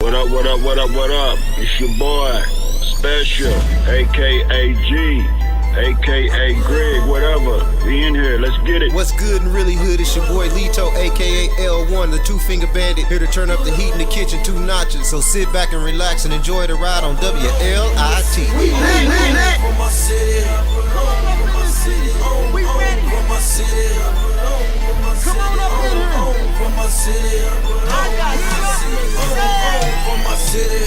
What up, what up, what up, what up? It's your boy, Special, a.k.a. G, a.k.a. Greg, whatever. We in here, let's get it. What's good and really hood? It's your boy Lito, aka L1, the two-finger bandit, here to turn up the heat in the kitchen 2 notches. So sit back and relax and enjoy the ride on WLIT. We ready for my city. We ready for my city. Come on up in here. For my city. I got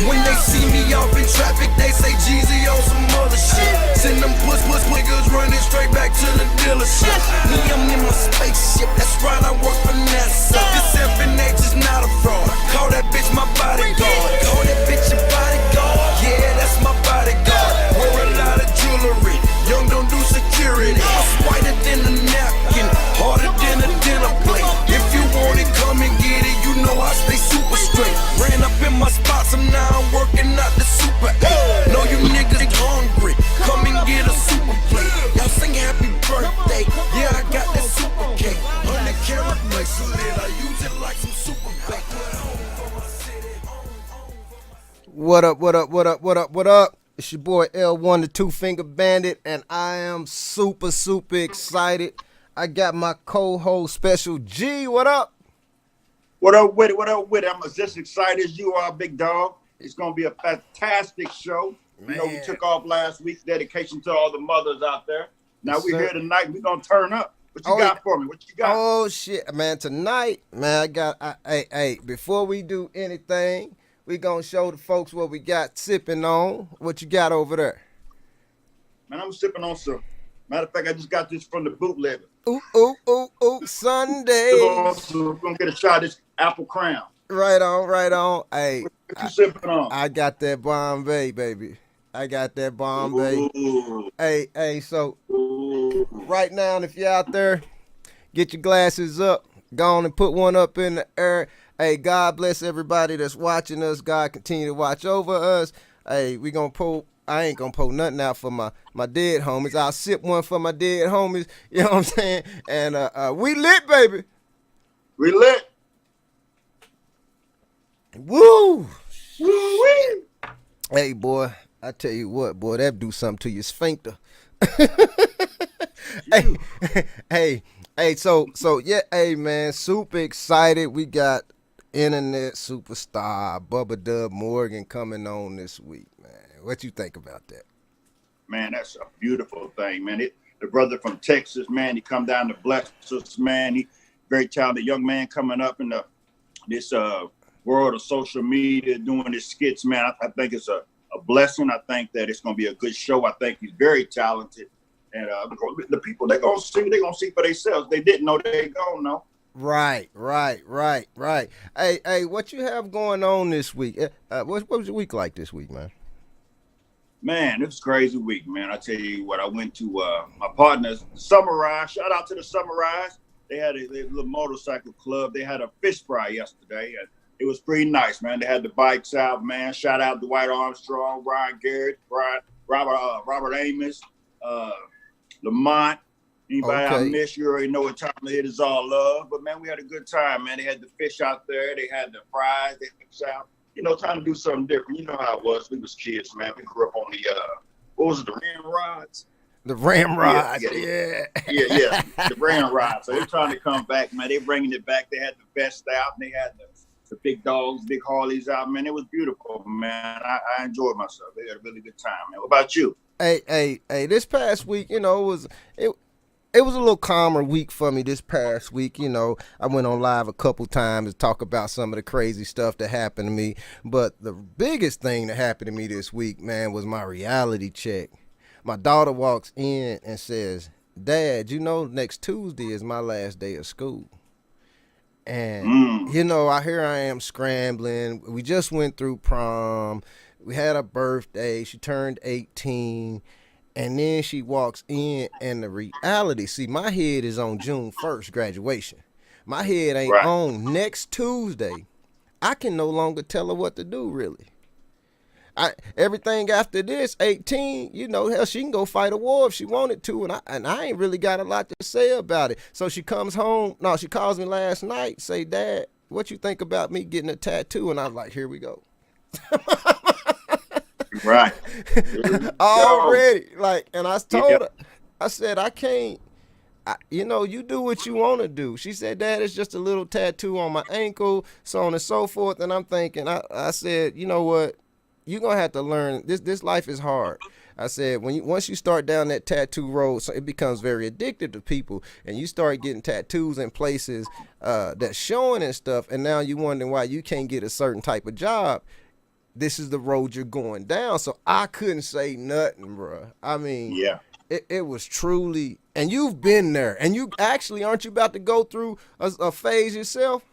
when they see me off in traffic, they say Jeezy on some other shit. Send them puss niggas running straight back to the dealership. Me, I'm in my spaceship, that's right, I work for NASA. This FNH is not a fraud. Call that bitch my bodyguard. Call that bitch your bodyguard. Yeah, that's my bodyguard. Wear a lot of jewelry. Young don't do security. I'm whiter than a napkin, harder than a dinner plate. If you want it, come and get it. You know I stay super straight. Ran up in my spots, and now I'm working out the super 8. Know you niggas hungry. Come and get a super plate. Y'all sing happy birthday. Yeah, I got that super cake. 100 carat bracelet. I use it like some super bake. What up, what up, what up, what up, what up? It's your boy L1, the two-finger bandit, and I am super excited. I got my co-host Special G. What up? What up with it? What up with it? I'm just excited as you are, big dog. It's going to be a fantastic show. Man. You know, we took off last week. Dedication to all the mothers out there. Now we're here tonight. We're going to turn up. What you got for me? What you got? Oh, shit, man. Tonight, man, I got, hey, before we do anything, we going to show the folks what we got sipping on. What you got over there? Man, I'm sipping on some. Matter of fact, I just got this from the bootlegger. Ooh, Sunday. We're going to get a shot of this Apple Crown. Right on. Hey, What you sipping on? I got that Bombay, baby. I got that Bombay. Ooh. Hey, so Ooh. right now, if you're out there, get your glasses up. Go on and put one up in the air. Hey, God bless everybody that's watching us. God continue to watch over us. Hey, we gonna pull. I ain't gonna pull nothing out for my dead homies. I'll sip one for my dead homies. You know what I'm saying? And we lit, baby. We lit. Woo! Woo-wee. Hey, boy, I tell you what, boy, that do something to your sphincter. Hey, so yeah, hey, man, super excited. We got internet superstar Bubba Dub Morgan coming on this week, man. What you think about that? Man, that's a beautiful thing, man. The brother from Texas, man, he come down to bless us, man. He very talented young man coming up in this world of social media, doing his skits, man. I think it's a blessing. I think that it's going to be a good show. I think he's very talented. And the people they're going to see for themselves. They didn't know, they going to know. Right. Hey, what you have going on this week? What was your week like this week, man? Man, it was a crazy week, man. I tell you what, I went to my partners, Summarize. Shout out to the Summarize. They had a little motorcycle club. They had a fish fry yesterday. And it was pretty nice, man. They had the bikes out, man. Shout out to Dwight Armstrong, Brian Garrett, Robert Amos, Lamont. Anybody I miss, you already know what time it is, all love. But, man, we had a good time, man. They had the fish out there. They had the fries. They had out. You know, trying to do something different. You know how it was. We was kids, man. We grew up on the, what was it, the ramrods? The ramrods, yeah. The ramrods. So they're trying to come back, man. They're bringing it back. They had the vest out, and they had the big dogs, big Harleys out, man. It was beautiful, man. I enjoyed myself. They had a really good time, man. What about you? Hey, this past week, you know, it was a little calmer week for me this past week. You know, I went on live a couple times to talk about some of the crazy stuff that happened to me. But the biggest thing that happened to me this week, man, was my reality check. My daughter walks in and says, "Dad, you know, next Tuesday is my last day of school." And, you know, here I am scrambling. We just went through prom. We had a birthday. She turned 18. And then she walks in, and the reality, see, my head is on June 1st, graduation. My head ain't on next Tuesday. I can no longer tell her what to do, really. Everything after this, 18, you know, hell, she can go fight a war if she wanted to, and I ain't really got a lot to say about it. So she comes home. No, she calls me last night, say, "Dad, what you think about me getting a tattoo?" And I was like, here we go. Right. Already, like, and I told Yeah. her, I said, I can't. You do what you want to do. She said, Dad, it's just a little tattoo on my ankle, so on and so forth. And I'm thinking, I said, you know what? You're going to have to learn. This life is hard. I said, once you start down that tattoo road, so it becomes very addictive to people, and you start getting tattoos in places that's showing and stuff, and now you wondering why you can't get a certain type of job. This is the road you're going down. So I couldn't say nothing, bro. I mean, Yeah. it was truly, and you've been there, and you actually, aren't you about to go through a phase yourself?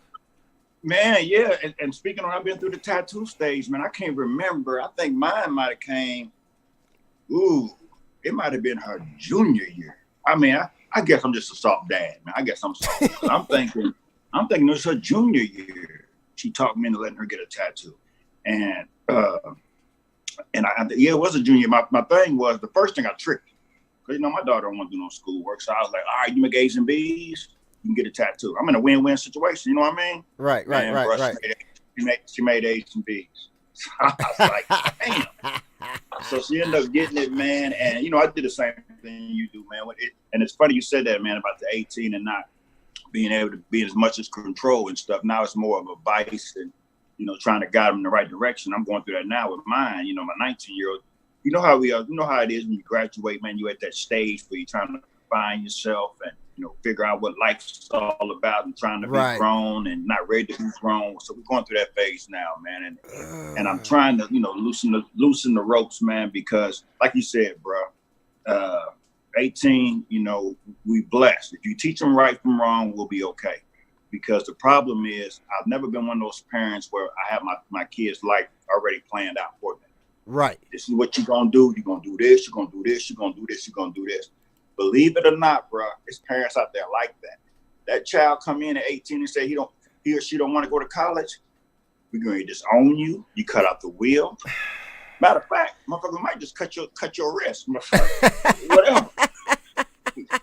Man, yeah. And speaking of, I've been through the tattoo stage, man. I can't remember. I think mine might have came. It might have been her junior year. I mean, I guess I'm just a soft dad, man. I guess I'm soft. I'm thinking it was her junior year. She talked me into letting her get a tattoo, and it was a junior. My thing was, the first thing I tricked, because my daughter don't want to do no schoolwork, so I was like, all right, you make A's and B's, you can get a tattoo. I'm in a win-win situation. You know what I mean? Right. Bruh, she made A's and B's. So I was like, damn. So she ended up getting it, man. And I did the same thing you do, man. And it's funny you said that, man, about the 18 and not being able to be as much as control and stuff. Now it's more of a vice and trying to guide them in the right direction. I'm going through that now with mine. My 19-year-old. You know how it is when you graduate, man. You're at that stage where you're trying to find yourself and figure out what life's all about and trying to be grown and not ready to be grown. So we're going through that phase now, man. And I'm trying to loosen the ropes, man, because like you said, bro, 18, we blessed. If you teach them right from wrong, we'll be okay. Because the problem is, I've never been one of those parents where I have my kids' life already planned out for them. Right. This is what you're going to do. You're going to do this. You're going to do this. You're going to do this. You're going to do this. Believe it or not, bro, there's parents out there like that. That child come in at 18 and say he or she don't want to go to college. We're going to disown you. You cut out the wheel. Matter of fact, motherfucker might just cut your wrist. Whatever.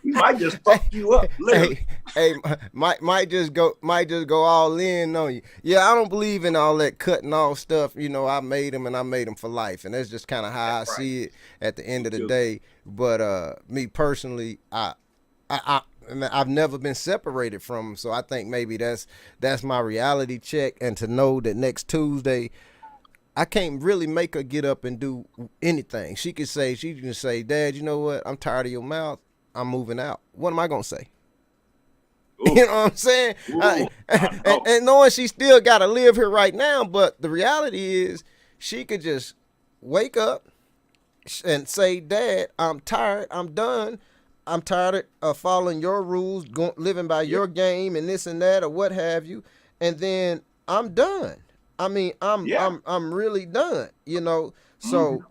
We might just fuck you up, literally. Hey, might just go all in on you. Yeah, I don't believe in all that cutting off stuff. I made them for life, and that's just kind of how I see it at the end of the day. But me personally, I've never been separated from them, so I think maybe that's my reality check. And to know that next Tuesday, I can't really make her get up and do anything. She can say, Dad, you know what? I'm tired of your mouth. I'm moving out. What am I gonna say? Ooh. You know what I'm saying? And knowing she still got to live here right now, but the reality is she could just wake up and say, Dad, I'm tired. I'm done. I'm tired of following your rules, living by your game and this and that or what have you. And then I'm done. I mean, I'm really done, So,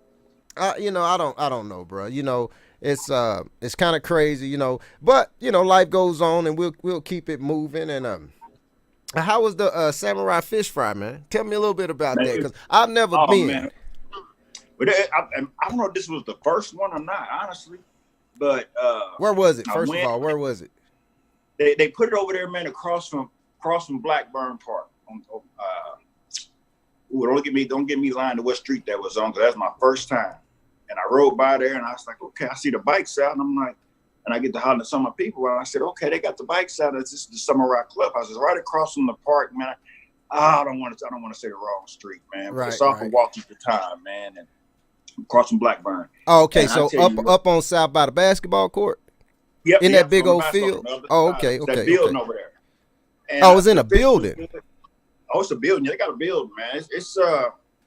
I don't know, bro. It's kind of crazy, but life goes on and we'll keep it moving. And how was the samurai fish fry, man? Tell me a little bit about that, because I've never been. Man. But I don't know if this was the first one or not, honestly. But where was it? First of all, where was it? They put it over there, man, across from Blackburn Park. Don't get me lying to what street that was on, because that's my first time. And I rode by there and I was like, okay, I see the bikes out. And I'm like, and I get to holler at some of my people. And I said, okay, they got the bikes out. This is the Samurai Clubhouse. It's right across from the park, man. I don't want to say the wrong street, man. Right, it's off of Walking the Time, man. And across from Blackburn. Oh, okay. So up on South by the basketball court? Yep. In that big old field? Oh, okay. That building over there. And it's in a building. Oh, it's a building. They got a building, man. It's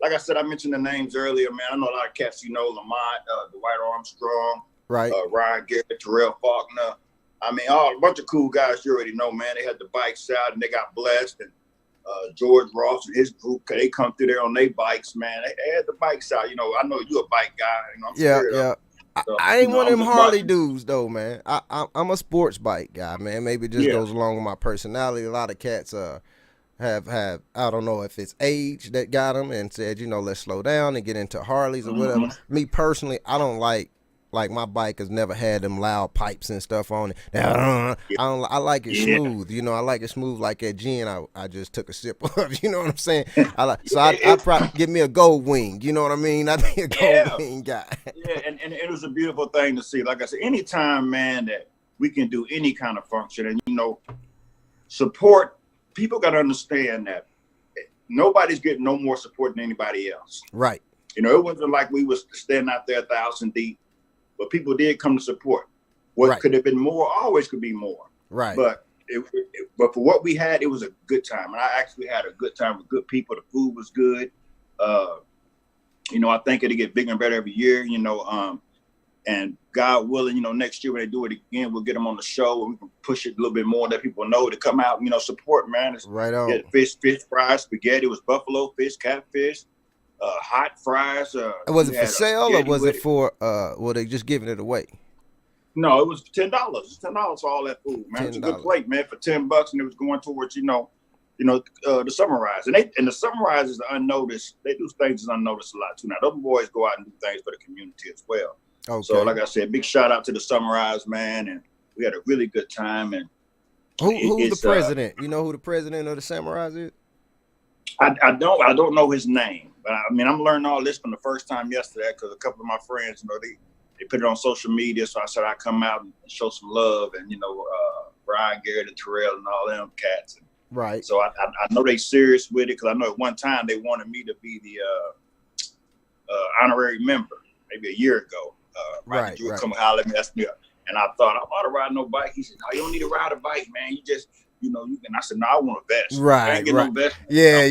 like I said, I mentioned the names earlier, man. I know a lot of cats, Lamont, Dwight Armstrong, right? Ryan Garrett, Terrell Faulkner. I mean, a bunch of cool guys you already know, man. They had the bikes out and they got blessed. And George Ross and his group, they come through there on their bikes, man. They had the bikes out. I know you're a bike guy. I'm yeah. So, I ain't one of them Harley dudes, though, man. I'm a sports bike guy, man. Maybe it just goes along with my personality. A lot of cats have I don't know if it's age that got them and said, let's slow down and get into Harleys or whatever. Me personally, I don't like Like my bike has never had them loud pipes and stuff on it. I like it smooth. You know, I like it smooth like that gin I just took a sip of. You know what I'm saying? I probably give me a gold wing. You know what I mean? I'd be a gold wing guy. Yeah, and it was a beautiful thing to see. Like I said, anytime, man, that we can do any kind of function and, you know, support, people got to understand that nobody's getting no more support than anybody else. Right. You know, it wasn't like we was standing out there 1,000 deep, but people did come to support. What could have been more, always could be more. Right. But but for what we had, it was a good time. And I actually had a good time with good people. The food was good. You know, I think it'll get bigger and better every year, you know, and God willing, you know, next year when they do it again, we'll get them on the show and we can push it a little bit more, let people know to come out, you know, support, man. It's, right on. Fish fries, spaghetti. It was buffalo fish, catfish, hot fries. Was it for sale or was it for, were they just giving it away? No, it was $10. It's $10 for all that food, man. It's a good plate, man, for $10, and it was going towards, you know, the summer rise. And the summer rise is unnoticed. They do things unnoticed a lot too. Now, those boys go out and do things for the community as well. Okay. So, like I said, big shout out to the summer rise, man, and we had a really good time. And who's the president? You know who the president of the Samurais is? I don't know his name, but I mean, I'm learning all this from the first time yesterday because a couple of my friends, you know, they put it on social media. So I said I'd come out and show some love, and you know, Brian, Garrett, and Terrell, and all them cats. And right. So I know they serious with it because I know at one time they wanted me to be the honorary member, maybe a year ago. Right. You would come holler at me, ask me, and I thought I ought to ride no bike. He said, "No, you don't need to ride a bike, man. You just, you know, you can." I said, "No, I want a vest. Right. I ain't get no vest. Yeah.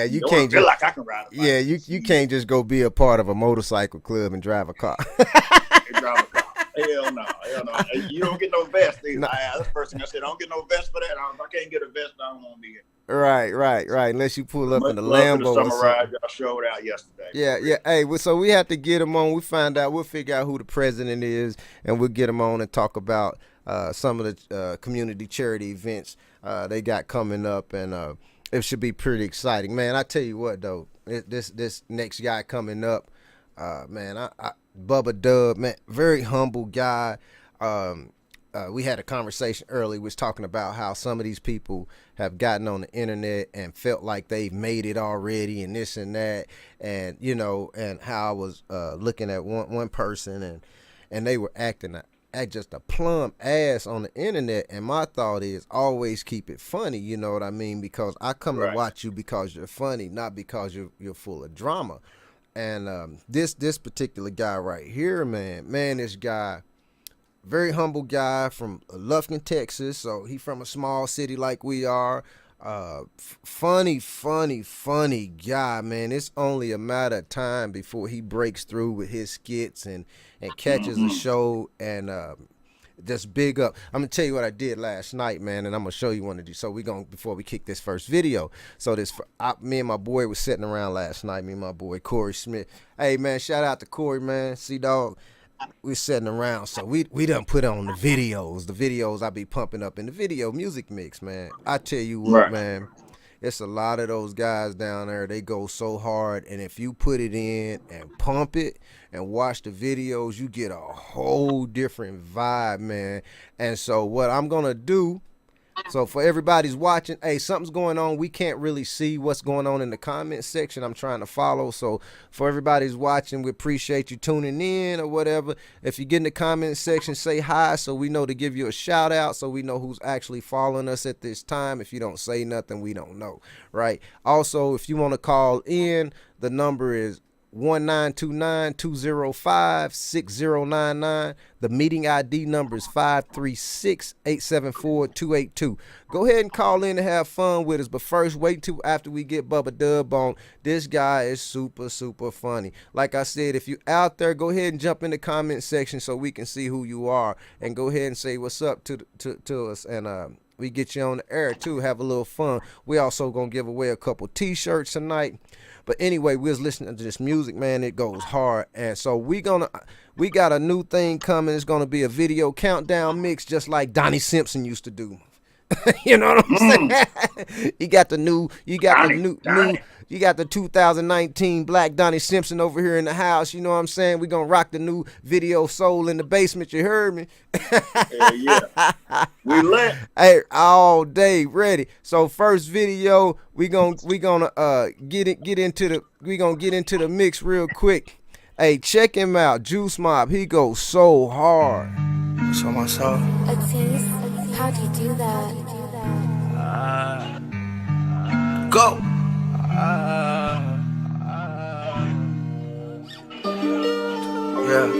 You can't feel like I can ride a bike. Yeah, you can't just go be a part of a motorcycle club and drive a car. Drive a car. Hell no. You don't get no vest either. No. That's the first thing I said. I don't get no vest for that. If I can't get a vest, I don't want to be here. Right. Unless you pull up in the Lambo. The summer ride y'all showed out yesterday. Yeah. Hey, so we have to get him on. We'll figure out who the president is, and we'll get him on and talk about some of the community charity events they got coming up, and it should be pretty exciting, man. I tell you what, though, this next guy coming up, man, Bubba Dub, man, very humble guy. We had a conversation earlier, was talking about how some of these people have gotten on the internet and felt like they've made it already and this and that, and you know, and how I was looking at one person and they were acting just a plumb ass on the internet, and my thought is always keep it funny, you know what I mean, because I come to watch you because you're funny, not because you're full of drama. And this particular guy right here, man, this guy, very humble guy from Lufkin, Texas. So he from a small city like we are. Funny guy, man. It's only a matter of time before he breaks through with his skits and catches a show. And just big up. I'm gonna tell you what I did last night, man, and I'm gonna show you one of these. So before we kick this first video. So me and my boy was sitting around last night. Me and my boy Corey Smith. Hey, man, shout out to Corey, man. See, dog. We're sitting around, so we done put on the videos I be pumping up in the video music mix, man. I tell you what, man, it's a lot of those guys down there, they go so hard, and if you put it in and pump it and watch the videos, you get a whole different vibe, man. And so what I'm gonna do, so for everybody's watching, hey, something's going on. We can't really see what's going on in the comment section. I'm trying to follow. So for everybody's watching, we appreciate you tuning in or whatever. If you get in the comment section, say hi so we know to give you a shout out, so we know who's actually following us at this time. If you don't say nothing, we don't know, right? Also, if you want to call in, the number is 1929-205-6099. The meeting ID number is 536-874-282. Go ahead and call in and have fun with us, but first wait till after we get Bubba Dub on. This guy is super funny. Like I said, if you're out there, go ahead and jump in the comment section so we can see who you are, and go ahead and say what's up to us, and we get you on the air too, have a little fun. We also gonna give away a couple t-shirts tonight. But anyway, we was listening to this music, man. It goes hard. And so we got a new thing coming. It's gonna be a video countdown mix, just like Donnie Simpson used to do. You know what I'm saying? You got the new, Donnie. you got the 2019 Black Donnie Simpson over here in the house. You know what I'm saying? We gonna rock the new video soul in the basement. You heard me? Hell yeah. We lit. Hey, all day ready. So first video, we gonna get into the mix real quick. Hey, check him out, Juice Mob. He goes so hard. It's on my soul. Aziz, how do you do that? Go. Yeah.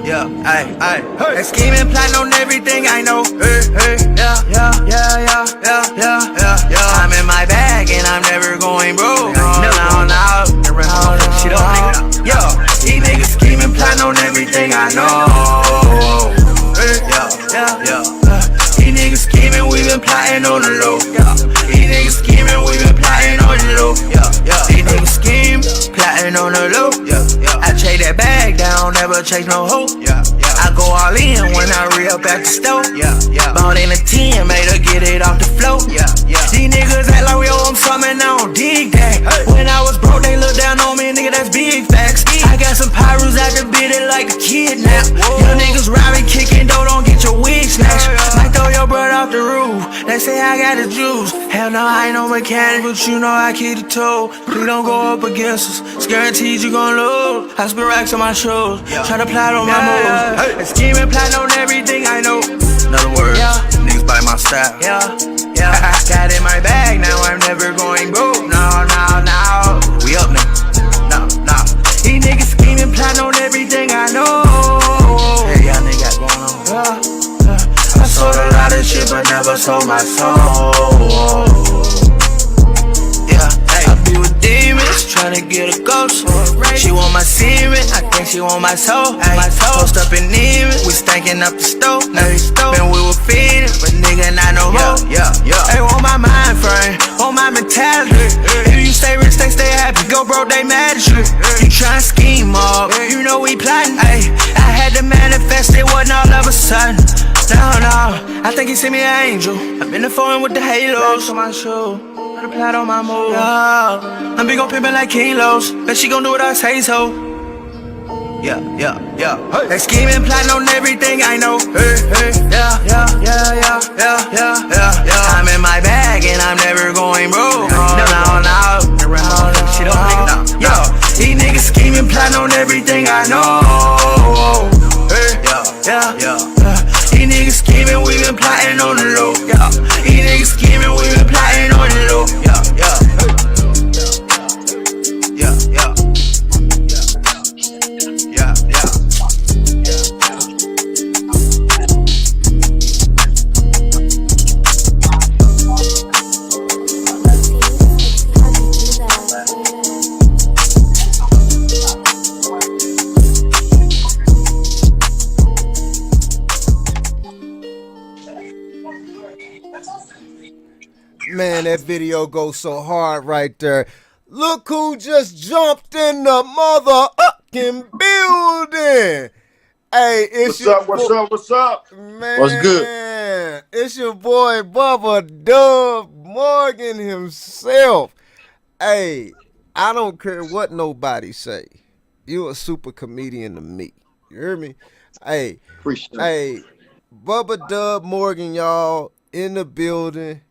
Yeah, ay. They scheming, plotting on everything I know. Yeah. I'm in my bag and I'm never going broke. No. Shit up, nigga. Yo, these niggas scheming, plotting on everything I know. Yeah. These niggas scheming, we been plotting on the low. These niggas scheming, we been plotting on the low. These niggas scheme, plotting on the low. I chase that bag down, never chase no hoe. I go all in when I re-up at the stove. Bought in a 10, made her get it off the floor. These niggas act like we owe them something, I don't dig that. When I was broke, they look down on me, nigga, that's big facts. I got some pyros out the bit it like a kidnap. Young niggas robbing, kicking dough, don't get your wig snatched. Might throw your brother off the roof, they say I got the juice. Hell no, I ain't no mechanic, but you know I keep the toe. Please don't go up against us, it's guaranteed you gon' lose. I spit racks on my shoes, try to plot on my moves. And scheming, plotting on everything I know. In other words, niggas bite my style. Got in my bag, now I'm never going broke. No. We up now. No. These niggas scheming, plotting on everything I know. Hey, y'all niggas got going on. I sold a lot of shit, but never sold my soul. I be with demons, tryna get a ghost. She want my semen, I think she want my soul. Post up in Neiman, we stankin' up the stove. Been we were feeding, but nigga not no more. They want my mind frame, want my mentality. If you stay rich, they stay happy. Go broke, they mad at you. You tryna scheme up, you know we plotting. I had to manifest, it wasn't all of a sudden. No, I think he sent me an angel. I've been the phone with the halos on my shoe. Put a plot on my move. I'm big on pimpin' like kilos. Bet she gon' do what I say so. Yeah. They scheming, plotting on everything I know. Yeah. I'm in my bag and I'm never going broke. No. Shit up, nigga. Yo, these niggas scheming, plotting on everything I know. Yeah. These niggas scheming, we been plotting on the low. These niggas scheming, we been plotting on the low. Man, that video goes so hard right there. Look who just jumped in the motherfucking building. Hey, it's What's up? Man, What's good? It's your boy Bubba Dub Morgan himself. Hey, I don't care what nobody say. You a super comedian to me. You hear me? Hey, Appreciate it. hey, Bubba Dub Morgan, y'all, in the building.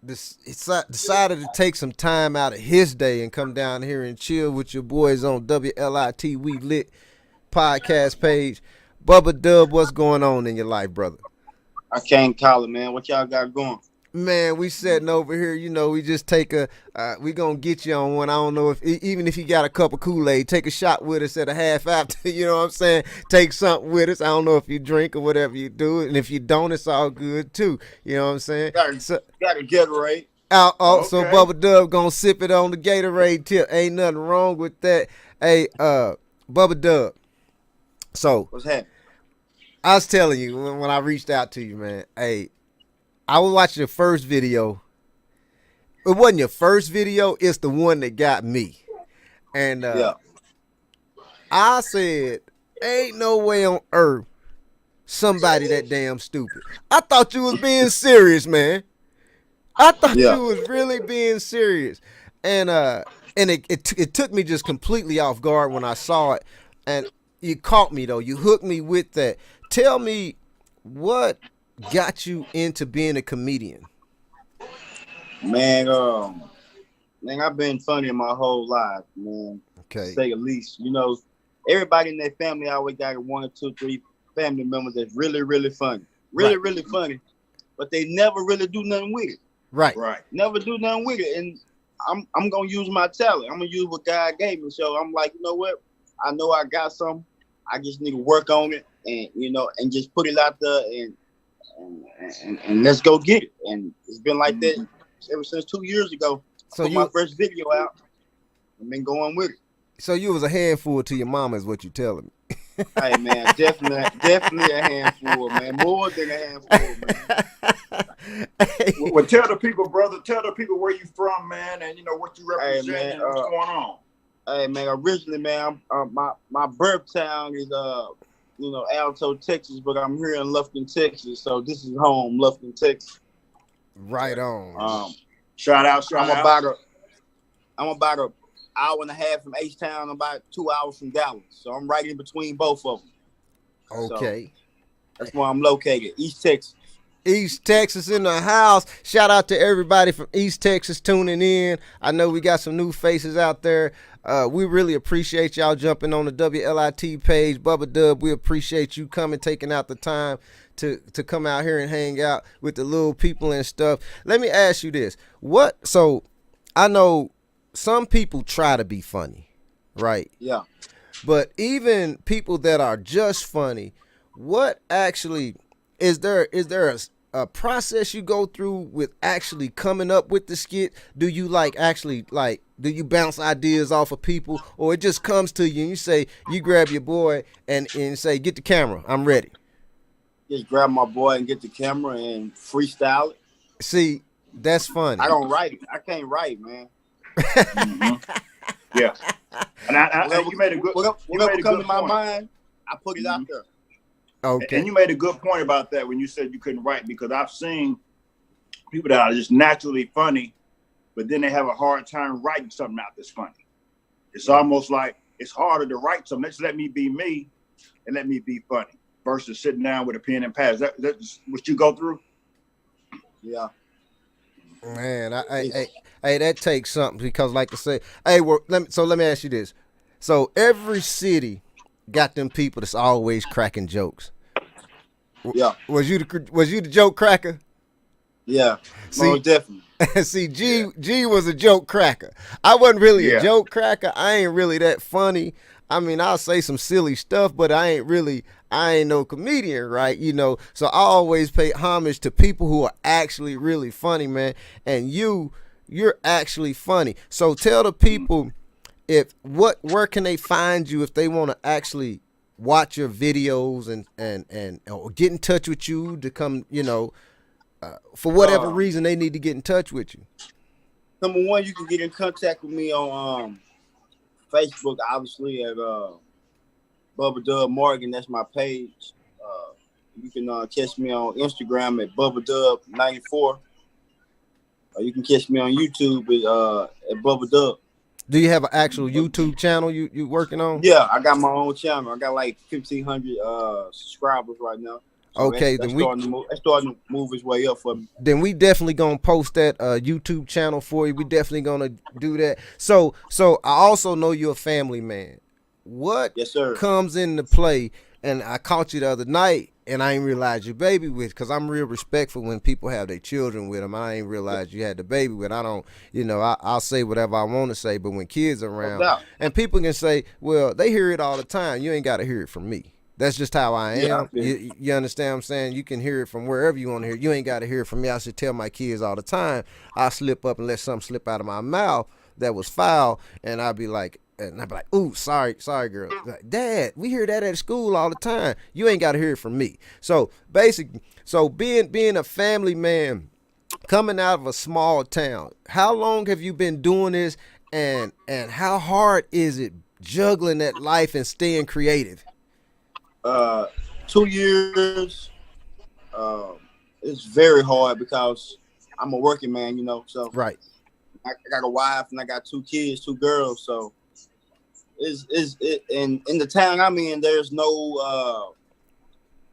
Decided to take some time out of his day and come down here and chill with your boys on WLIT1 podcast page. Bubba Dub, what's going on in your life, brother? I can't call it, man. What y'all got going? Man, we sitting over here, you know, we just take we gonna get you on one. I don't know if, even if you got a cup of Kool-Aid, take a shot with us at a half after, you know what I'm saying? Take something with us. I don't know if you drink or whatever you do. And if you don't, it's all good too. You know what I'm saying? Got a Gatorade. So Bubba Dub gonna sip it on the Gatorade tip. Ain't nothing wrong with that. Hey, Bubba Dub. So, What's happening? I was telling you when I reached out to you, man, hey, I was watching your first video. It wasn't your first video, it's the one that got me. And I said, ain't no way on earth somebody that damn stupid. I thought you was being serious, man. I thought Yeah. you was really being serious. And it took me just completely off guard when I saw it. And you caught me though. You hooked me with that. Tell me what got you into being a comedian. Man, I've been funny my whole life, man. To Okay. say the least. You know, everybody in their family always got one or two, three family members that's really, really funny. Really, Right. really funny. But they never really do nothing with it. Right. Right. Never do nothing with it. And I'm gonna use my talent. I'm gonna use what God gave me. So I'm like, you know what? I know I got something. I just need to work on it and and just put it out there and let's go get it. And it's been like that ever since 2 years ago. So I put my first video out and been going with it. So you was a handful to your mama is what you telling me. Hey man, definitely a handful, man. More than a handful, man. Well, tell the people, brother. Tell the people where you from, man, and what you represent man, and what's going on. Hey man, originally, man, my birth town is Alto, Texas, but I'm here in Lufkin, Texas. So this is home, Lufkin, Texas. Right on. Shout out. I'm about an hour and a half from H-Town, about 2 hours from Dallas. So I'm right in between both of them. Okay. So that's where I'm located, East Texas. East Texas in the house. Shout out to everybody from East Texas tuning in. I know we got some new faces out there. We really appreciate y'all jumping on the WLIT page. Bubba Dub, we appreciate you coming, taking out the time to come out here and hang out with the little people and stuff. Let me ask you this. So I know some people try to be funny, right? Yeah. But even people that are just funny, what actually is there a process you go through with actually coming up with the skit? Do you do you bounce ideas off of people, or it just comes to you and you say, you grab your boy and say, get the camera, I'm ready? Just grab my boy and get the camera and freestyle it. See, that's funny. I don't write it. I can't write, man. Yeah. And you made a good whatever comes to my point. mind, I put it out there. Okay. And you made a good point about that when you said you couldn't write, because I've seen people that are just naturally funny, but then they have a hard time writing something out that's funny. It's almost like it's harder to write something. Let's let me be me and let me be funny versus sitting down with a pen and pad. That's what you go through? Yeah. Man, hey, that takes something, because like I say, hey, let me ask you this. So every city got them people that's always cracking jokes. Yeah. Was you the joke cracker? Yeah. See, most definitely. See, G was a joke cracker. I wasn't really a joke cracker. I ain't really that funny. I mean, I'll say some silly stuff, but I ain't no comedian, right? So I always pay homage to people who are actually really funny, man. And you're actually funny. So tell the people where can they find you if they want to actually watch your videos and or get in touch with you to come, for whatever reason they need to get in touch with you. Number one, you can get in contact with me on Facebook, obviously, at Bubba Dub Morgan. That's my page. You can catch me on Instagram at Bubba Dub 94. You can catch me on YouTube at Bubba Dub. Do you have an actual YouTube channel you working on? Yeah, I got my own channel. I got like 1,500 subscribers right now. So Okay, that's starting to move its way up for me. Then we definitely gonna post that YouTube channel for you. We definitely gonna do that. So I also know you're a family man. What Yes, sir. comes into play? And I caught you the other night, and I ain't realized your baby with, because I'm real respectful when people have their children with them. I ain't realized you had the baby with. I don't, I'll say whatever I want to say, but when kids are around, and people can say, well, they hear it all the time. You ain't got to hear it from me. That's just how I am. Yeah. You understand what I'm saying? You can hear it from wherever you want to hear it. You ain't got to hear it from me. I should tell my kids all the time. I slip up and let something slip out of my mouth that was foul, and I'd be like, ooh, sorry, girl. Like, Dad, we hear that at school all the time. You ain't got to hear it from me. So basically, being a family man, coming out of a small town, how long have you been doing this, and how hard is it juggling that life and staying creative? 2 years. It's very hard because I'm a working man, you know. So Right. I got a wife and I got 2 kids, 2 girls. So and in the town I'm in, there's no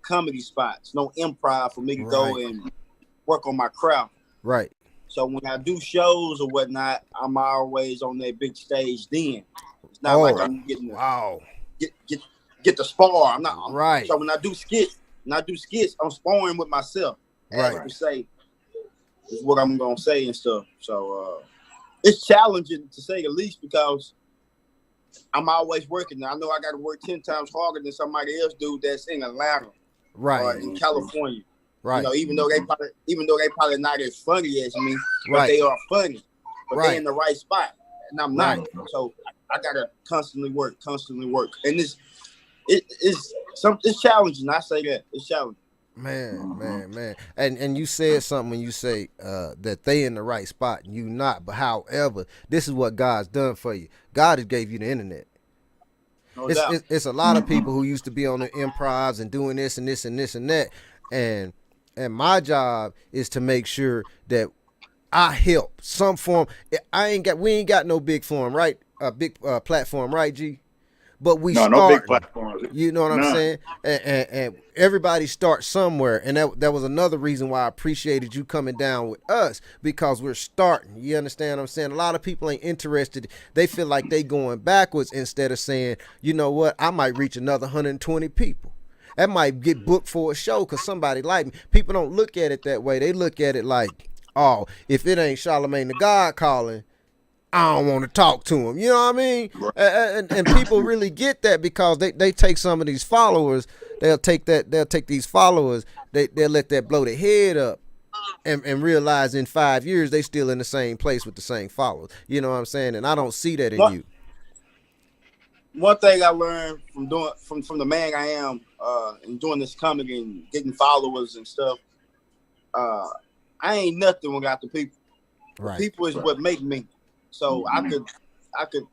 comedy spots, no improv for me to go and work on my craft. Right. So when I do shows or whatnot, I'm always on that big stage. Then it's not like I'm getting get the spar. I'm not right. So when I do skits, I'm sparring with myself. Right. To say is what I'm gonna say and stuff. So it's challenging to say the least because I'm always working. I know I got to work 10 times harder than somebody else do that's in Atlanta, or in California. Right. You know, even though they probably not as funny as me, but they are funny. But they're in the right spot, and I'm not. So I gotta constantly work, and it's challenging. I say that it's challenging. Man. And you said something when you say that they in the right spot and you not. But however, this is what God's done for you. God has gave you the internet. No doubt. It's a lot of people who used to be on the improvs and doing this and this and this and that. And my job is to make sure that I help some form. We ain't got no big form, right? A big platform, right, G? But we start. No big platforms. You know what I'm saying? And everybody starts somewhere. And that was another reason why I appreciated you coming down with us, because we're starting. You understand what I'm saying? A lot of people ain't interested. They feel like they going backwards instead of saying, you know what, I might reach another 120 people. That might get booked for a show because somebody like me. People don't look at it that way. They look at it like, oh, if it ain't Charlamagne the God calling, I don't want to talk to him. You know what I mean? Right. And people really get that because they take some of these followers. They'll take these followers. They'll let that blow their head up and realize in 5 years they still in the same place with the same followers. You know what I'm saying? And I don't see that in you. One thing I learned from doing from the man I am and doing this comedy and getting followers and stuff, I ain't nothing without the people. Right. People is what make me. So I could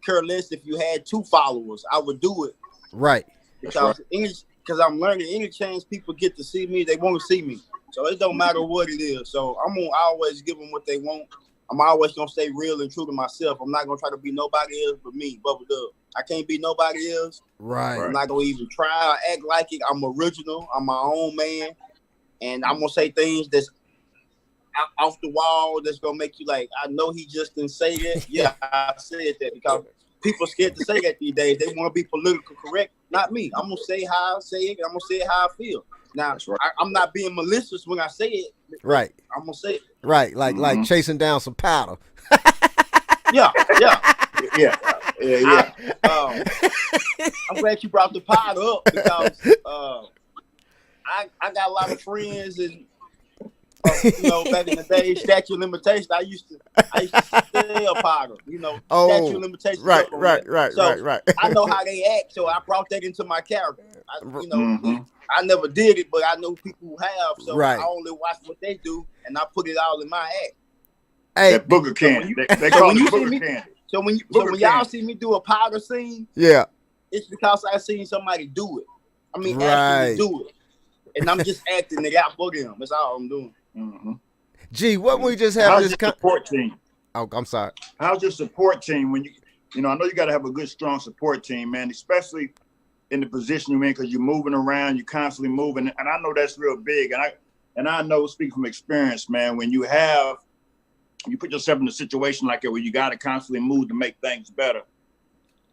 care less if you had 2 followers. I would do it. Right. Because I'm learning any chance people get to see me, they want to see me. So it don't matter what it is. So I'm gonna always give them what they want. I'm always gonna stay real and true to myself. I'm not gonna try to be nobody else but me, Bubba Dub. I can't be nobody else. Right. I'm not gonna even try or act like it. I'm original. I'm my own man, and I'm gonna say things that's off the wall that's gonna make you like, I know he just didn't say that. Yeah, I said that because people scared to say that these days. They want to be politically correct. Not me. I'm gonna say how I say it. I'm gonna say it how I feel. Now, I'm not being malicious when I say it. Right. I'm gonna say it. Right. Like chasing down some powder. Yeah. Yeah. I'm glad you brought the powder up because I got a lot of friends and back in the day, statute of limitations. I used to sell powder. Statute of limitations. Right. I know how they act, so I brought that into my character. I never did it, but I know people who have, so I only watch what they do, and I put it all in my act. Hey, that booger candy. They call it booger candy. So when y'all see me do a powder scene, it's because I seen somebody do it. I mean, actually do it, and I'm just acting it out for them. That's all I'm doing. Mm-hmm. Gee, what we just have How's your support team? Oh, I'm sorry. How's your support team when I know you got to have a good, strong support team, man, especially in the position you're in because you're moving around, you're constantly moving, and I know that's real big. And I know, speaking from experience, man, when you put yourself in a situation like that where you got to constantly move to make things better,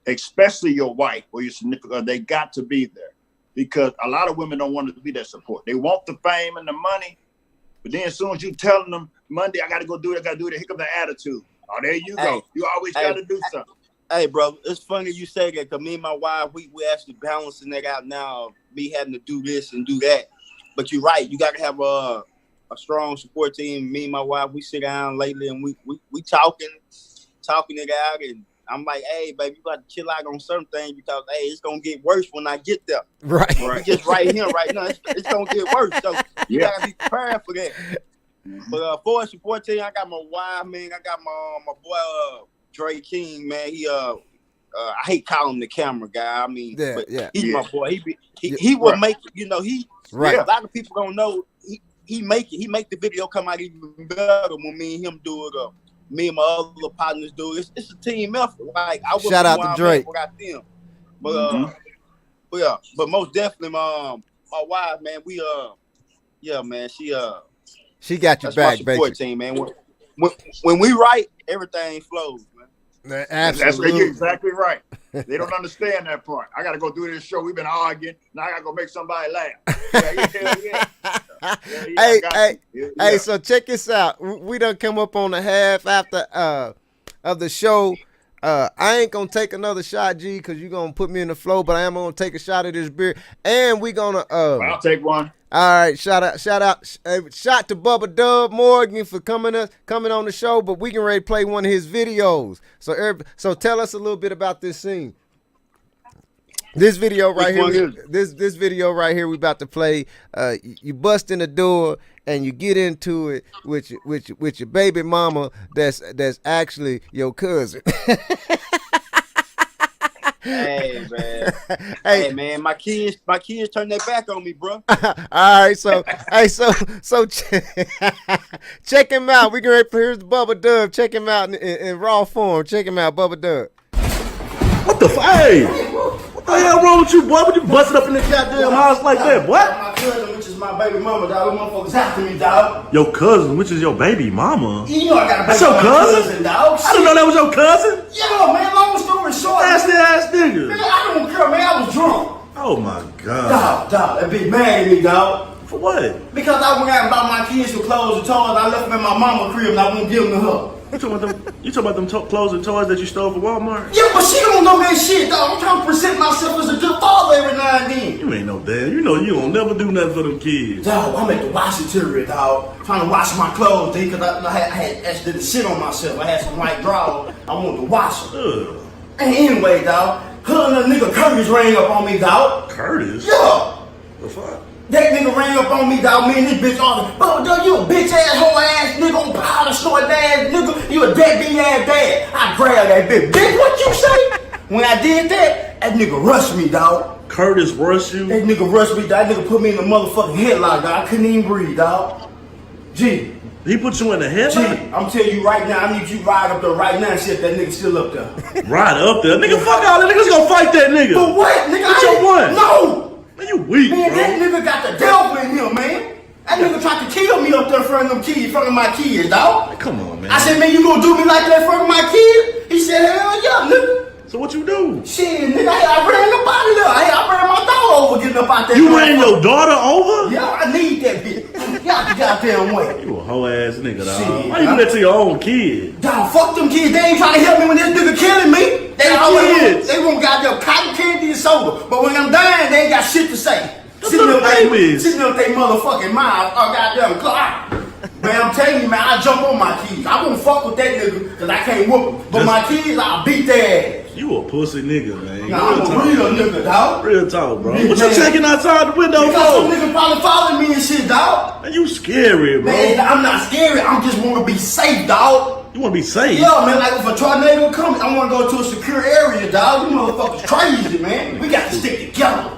especially your wife or your significant other, they got to be there because a lot of women don't want to be that support. They want the fame and the money. But then as soon as you telling them, Monday, I got to go do it, here comes the attitude. Oh, there you go. You always got to do something. Hey, bro, it's funny you say that because me and my wife, we actually balancing that out now, me having to do this and do that. But you're right. You got to have a strong support team. Me and my wife, we sit down lately and we talking it out. And I'm like, hey, baby, you got to chill out on certain things because, hey, it's going to get worse when I get there. Right. We just right here, right now. It's going to get worse. So you got to be prepared for that. But for a support team, I got my wife, man. I got my boy, Dre King, man. He I hate calling him the camera guy. I mean, Yeah, but yeah. he's my boy. He will make it. You know, Right. A lot of people don't know he make it. He make the video come out even better when me and him do it. Me and my other partners do it. It's a team effort. Like I wouldn't Shout out be to where I'm Drake. at without them. But yeah, but most definitely, my wife, man. Yeah, man. She got your that's back, my support team, man. When we write, everything flows, man. Absolutely. You're exactly right. They don't understand that part. I got to go do this show. We've been arguing. Now I got to go make somebody laugh. Hey, so check this out. We done come up on the half after of the show. I ain't gonna take another shot, G, because you're gonna put me in the flow, but I am gonna take a shot of this beer. And we gonna I'll take one. all right, shout out to Bubba Dub Morgan for coming on the show, but we can ready to play one of his videos. So tell us a little bit about this scene. This video right here, this video right here we about to play. You bust in the door and you get into it with your baby mama that's actually your cousin. Hey man, hey man, my kids turn their back on me, bro. All right, so check him out. We can here's Bubba Dub. Check him out in raw form. Check him out, Bubba Dub. What the hey? What the hell wrong with you, boy? What you busted up in the goddamn house like that? What? My cousin, which is my baby mama, dog. Them motherfuckers after me, dog. Your cousin, which is your baby mama. You know I got a baby That's your cousin, dog. I didn't know that was your cousin. Yeah, man. Long story short, Nasty ass nigga. man, I don't care, man. I was drunk. Oh my god. Dog, that bitch mad at me, dog. For what? Because I went out and bought my kids some clothes and toys. I left them in my mama's crib and I won't give them to her. You talking about them clothes and toys that you stole from Walmart? Yeah, but she don't know that shit, dog. I'm trying to present myself as a good father every now and then. You ain't no damn. You know you don't never do nothing for them kids. Dog, I'm at the washing area, dog. Trying to wash my clothes, because I had actually shit on myself. I had some white drawers. I wanted to wash them. Ugh. And anyway, dog, her and the nigga Curtis rang up on me, dog. Curtis? Yeah. The fuck? That nigga rang up on me, dog. Me and this bitch arguing. Oh, dog, you a bitch ass, hoe ass nigga, on powder snorting ass nigga. You a deadbeat ass dad. I grabbed that bitch. Bitch, what you say? When I did that nigga rushed me, dog. Curtis rushed you? That nigga rushed me, dog. That nigga put me in the motherfucking headlock, dog. I couldn't even breathe, dog. G. He put you in the headlock? G, I'm telling you right now, I need you ride up there right now and see if that nigga still up there. Ride up there? Nigga, fuck all that niggas gonna fight that nigga. But what? Nigga, What you want? No! Man, you weak, Man, bro. that nigga got the devil in him, man. That nigga tried to kill me up there in front of them kids, in front of my kids, dog. Hey, come on, man. I said, man, you gonna do me like that in front of my kids? He said, hell yeah, nigga. So what you do? Shit, nigga, I ran up out of there. I ran my daughter over getting up out there. You ran your daughter over? Yeah, I need that bitch. Y'all the goddamn way. You a hoe ass nigga, dog. Shit, Why you do that to your own kid? Dog, fuck them kids. They ain't trying to help me when this nigga killing me. They want goddamn cotton candy and soda. But when I'm dying, they ain't got shit to say. Sitting up their motherfucking mouth, goddamn clock. Man, I'm telling you, man, I jump on my kids. I won't fuck with that nigga because I can't whoop them. But my kids, I'll beat their ass. You a pussy nigga, man. Nah, I'm a real nigga, dog. Real talk, bro. Man, What you checking outside the window because some for? nigga probably following me and shit, dog. Man, you scary, bro. Man, I'm not scary. I just want to be safe, dog. You want to be safe? Yeah, man, like if a tornado comes, I want to go to a secure area, dog. You motherfuckers crazy, man. We got to stick together.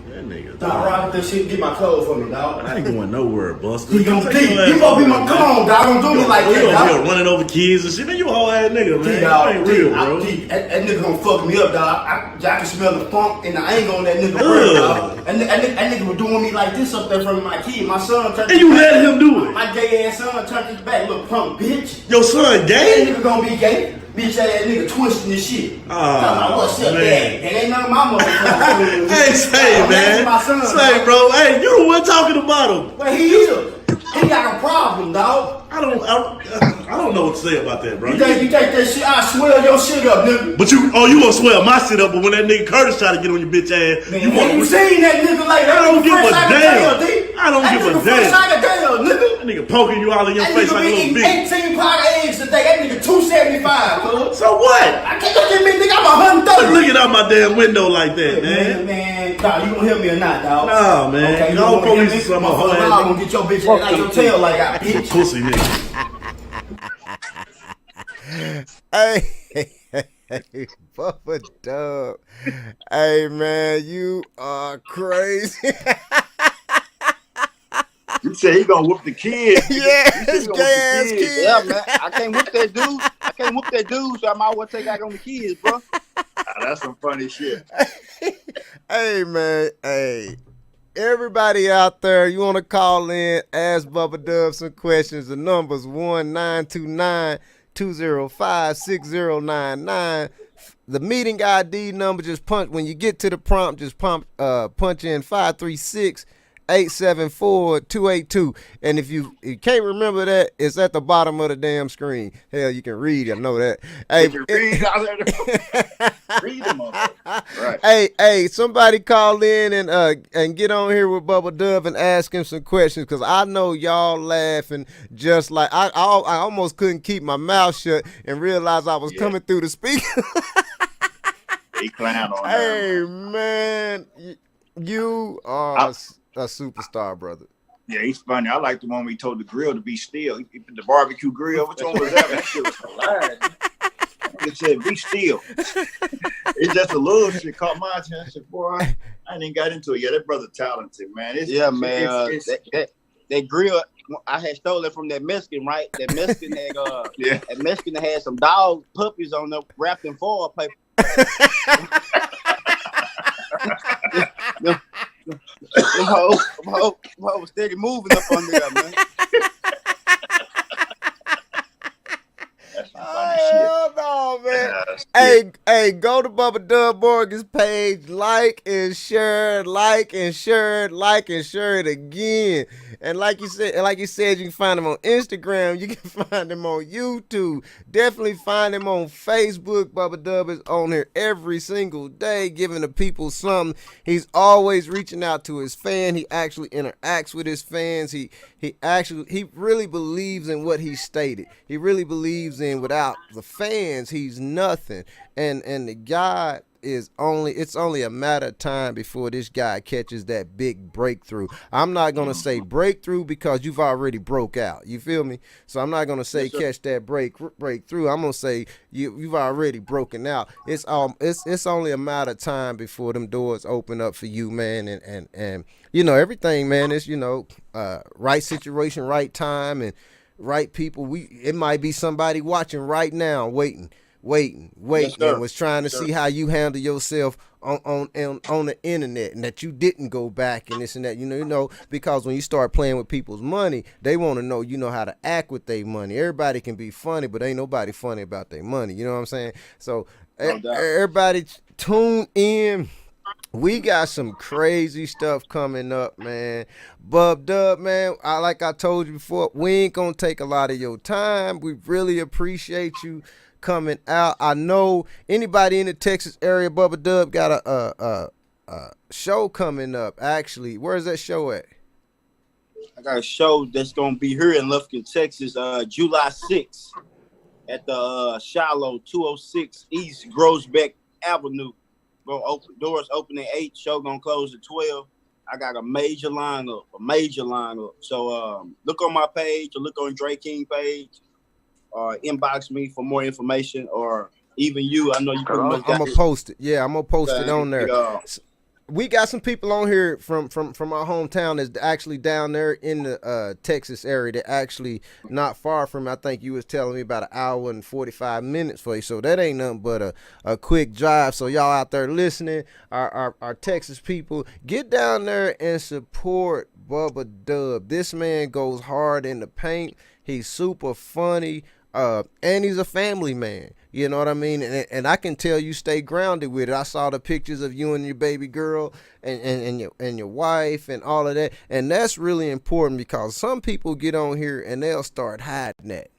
That nigga. Dog, ride this shit, get my clothes for me, dog. I ain't going nowhere, Buster. You gonna be my, come on, dog. Don't do me like that, You dog. over here running over kids and shit. Man, you a whole ass nigga, man. Dog, You ain't real, bro. that nigga gonna fuck me up, dog. I can smell the funk and the anger on that nigga breath, dog. And that nigga was doing me like this up there in front of my kid. My son turned. And you let him do it? My gay ass son turned his back, little punk bitch. Your son That gay? nigga gonna be gay. Bitch ass nigga twisting this shit. Oh, What's up, man. dad? That ain't none of my motherfuckers. Hey, say, man. My son, Say, bro. Hey, you the one talking about him. But he is. He got a problem, dog. I don't know what to say about that, bro. You think that shit? I swell your shit up, nigga. But you gonna swell my shit up, but when that nigga Curtis try to get on your bitch ass, Man, you you want ain't seen that nigga like that. I don't give a Fresh out of damn. jail, D. I don't give a That nigga fresh damn. out of jail, nigga. that nigga poking you all in your That face nigga like a been little eating bitch. 18 pot of eggs today. That nigga 275, cuz. So what? I can't look at me, nigga. I'm Quit 130. looking out my damn window like that, man. Man, dog, you gonna hear me or not, dog? Nah, man. Okay, you Y'all gonna hear police me? is some Motherfucker, hoe ass nah, I'm gonna get your bitch ass out your tail like I bitch. Pussy nigga. Hey. Hey, Bubba Dub. Hey, man, you are crazy. You said he gonna whoop the kids. Yes, You said he gonna whoop the gas kids. kid. Yeah, man. I can't whoop that dude. So I might as well take out on the kids, bro. That's some funny shit. Hey, man. Hey. Everybody out there, you want to call in, ask Bubba Dub some questions. The number's 1-929-205-6099. The meeting ID number, just punch, when you get to the prompt, just punch in 536-874-282. And if you can't remember that, it's at the bottom of the damn screen. Hell, you can read, I know that. Hey, read them all. Right. Hey, somebody call in and get on here with Bubba Dub and ask him some questions, because I know y'all laughing just like I almost couldn't keep my mouth shut and realize I was coming through the speaker. He clown on Hey, man, you are a superstar, brother. Yeah, he's funny. I like the one where he told the grill to be still. He put the barbecue grill. Which one was that? That shit was hilarious. It said, be still. It's just a little shit caught my attention. I said, boy, I ain't even got into it yet. That brother talented, man. That grill, I had stolen from that Mexican, right? That Mexican that Mexican had some dog puppies on there wrapped in foil paper. Them hoes steady moving up on there, man. That's some funny shit. No, man. Hey, go to Bubba Dub Morgan's page, like and share it again. And like you said, you can find him on Instagram. You can find him on YouTube. Definitely find him on Facebook. Bubba Dub is on here every single day, giving the people something. He's always reaching out to his fan. He actually interacts with his fans. He really believes in what he stated. He really believes in, without the fans, he's nothing. And the guy it's only a matter of time before this guy catches that big breakthrough. I'm not going to say breakthrough because you've already broke out. You feel me? So I'm not going to say catch that breakthrough. I'm going to say you've already broken out. It's only a matter of time before them doors open up for you, man. And you know, everything, man, is, you know, right situation, right time, and right people. It might be somebody watching right now, waiting, yes, and was trying to see how you handle yourself on the internet, and that you didn't go back and this and that. You know, because when you start playing with people's money, they want to know you know how to act with their money. Everybody can be funny, but ain't nobody funny about their money. You know what I'm saying? So everybody tune in. We got some crazy stuff coming up, man. Bub Dub, man, like I told you before, we ain't gonna take a lot of your time. We really appreciate you coming out. I know anybody in the Texas area, Bubba Dub got a show coming up. Actually, where's that show at? I got a show that's gonna be here in Lufkin, Texas, July 6th at the Shiloh 206 East Groesbeck Avenue. Doors open at 8. Show gonna close at 12. I got a major lineup. So look on my page or look on Dre King page. Or inbox me for more information, or even you. I know you pretty much got I'm gonna post it. Yeah, I'm gonna post it on there. We got some people on here from our hometown that's actually down there in the Texas area. That actually not far from. I think you was telling me about an hour and 45 minutes for you. So that ain't nothing but a quick drive. So y'all out there listening, our Texas people, get down there and support Bubba Dub. This man goes hard in the paint. He's super funny. And he's a family man, you know what I mean? And I can tell you stay grounded with it. I saw the pictures of you and your baby girl and your wife and all of that. And that's really important, because some people get on here and they'll start hiding that.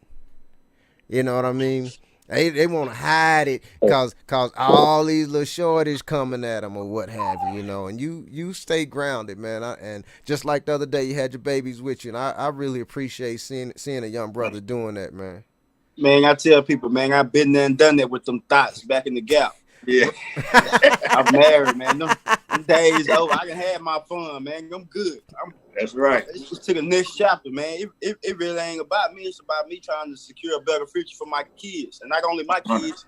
You know what I mean? They want to hide it cause all these little shorties coming at them or what have you, you know. And you stay grounded, man. And just like the other day, you had your babies with you, and I really appreciate seeing a young brother doing that, man. Man, I tell people, man, I've been there and done that with them thoughts back in the Gap. Yeah. I'm married, man. Them days over. I can have my fun, man. I'm good. That's right. It's just to the next chapter, man. It really ain't about me. It's about me trying to secure a better future for my kids. And not only my kids,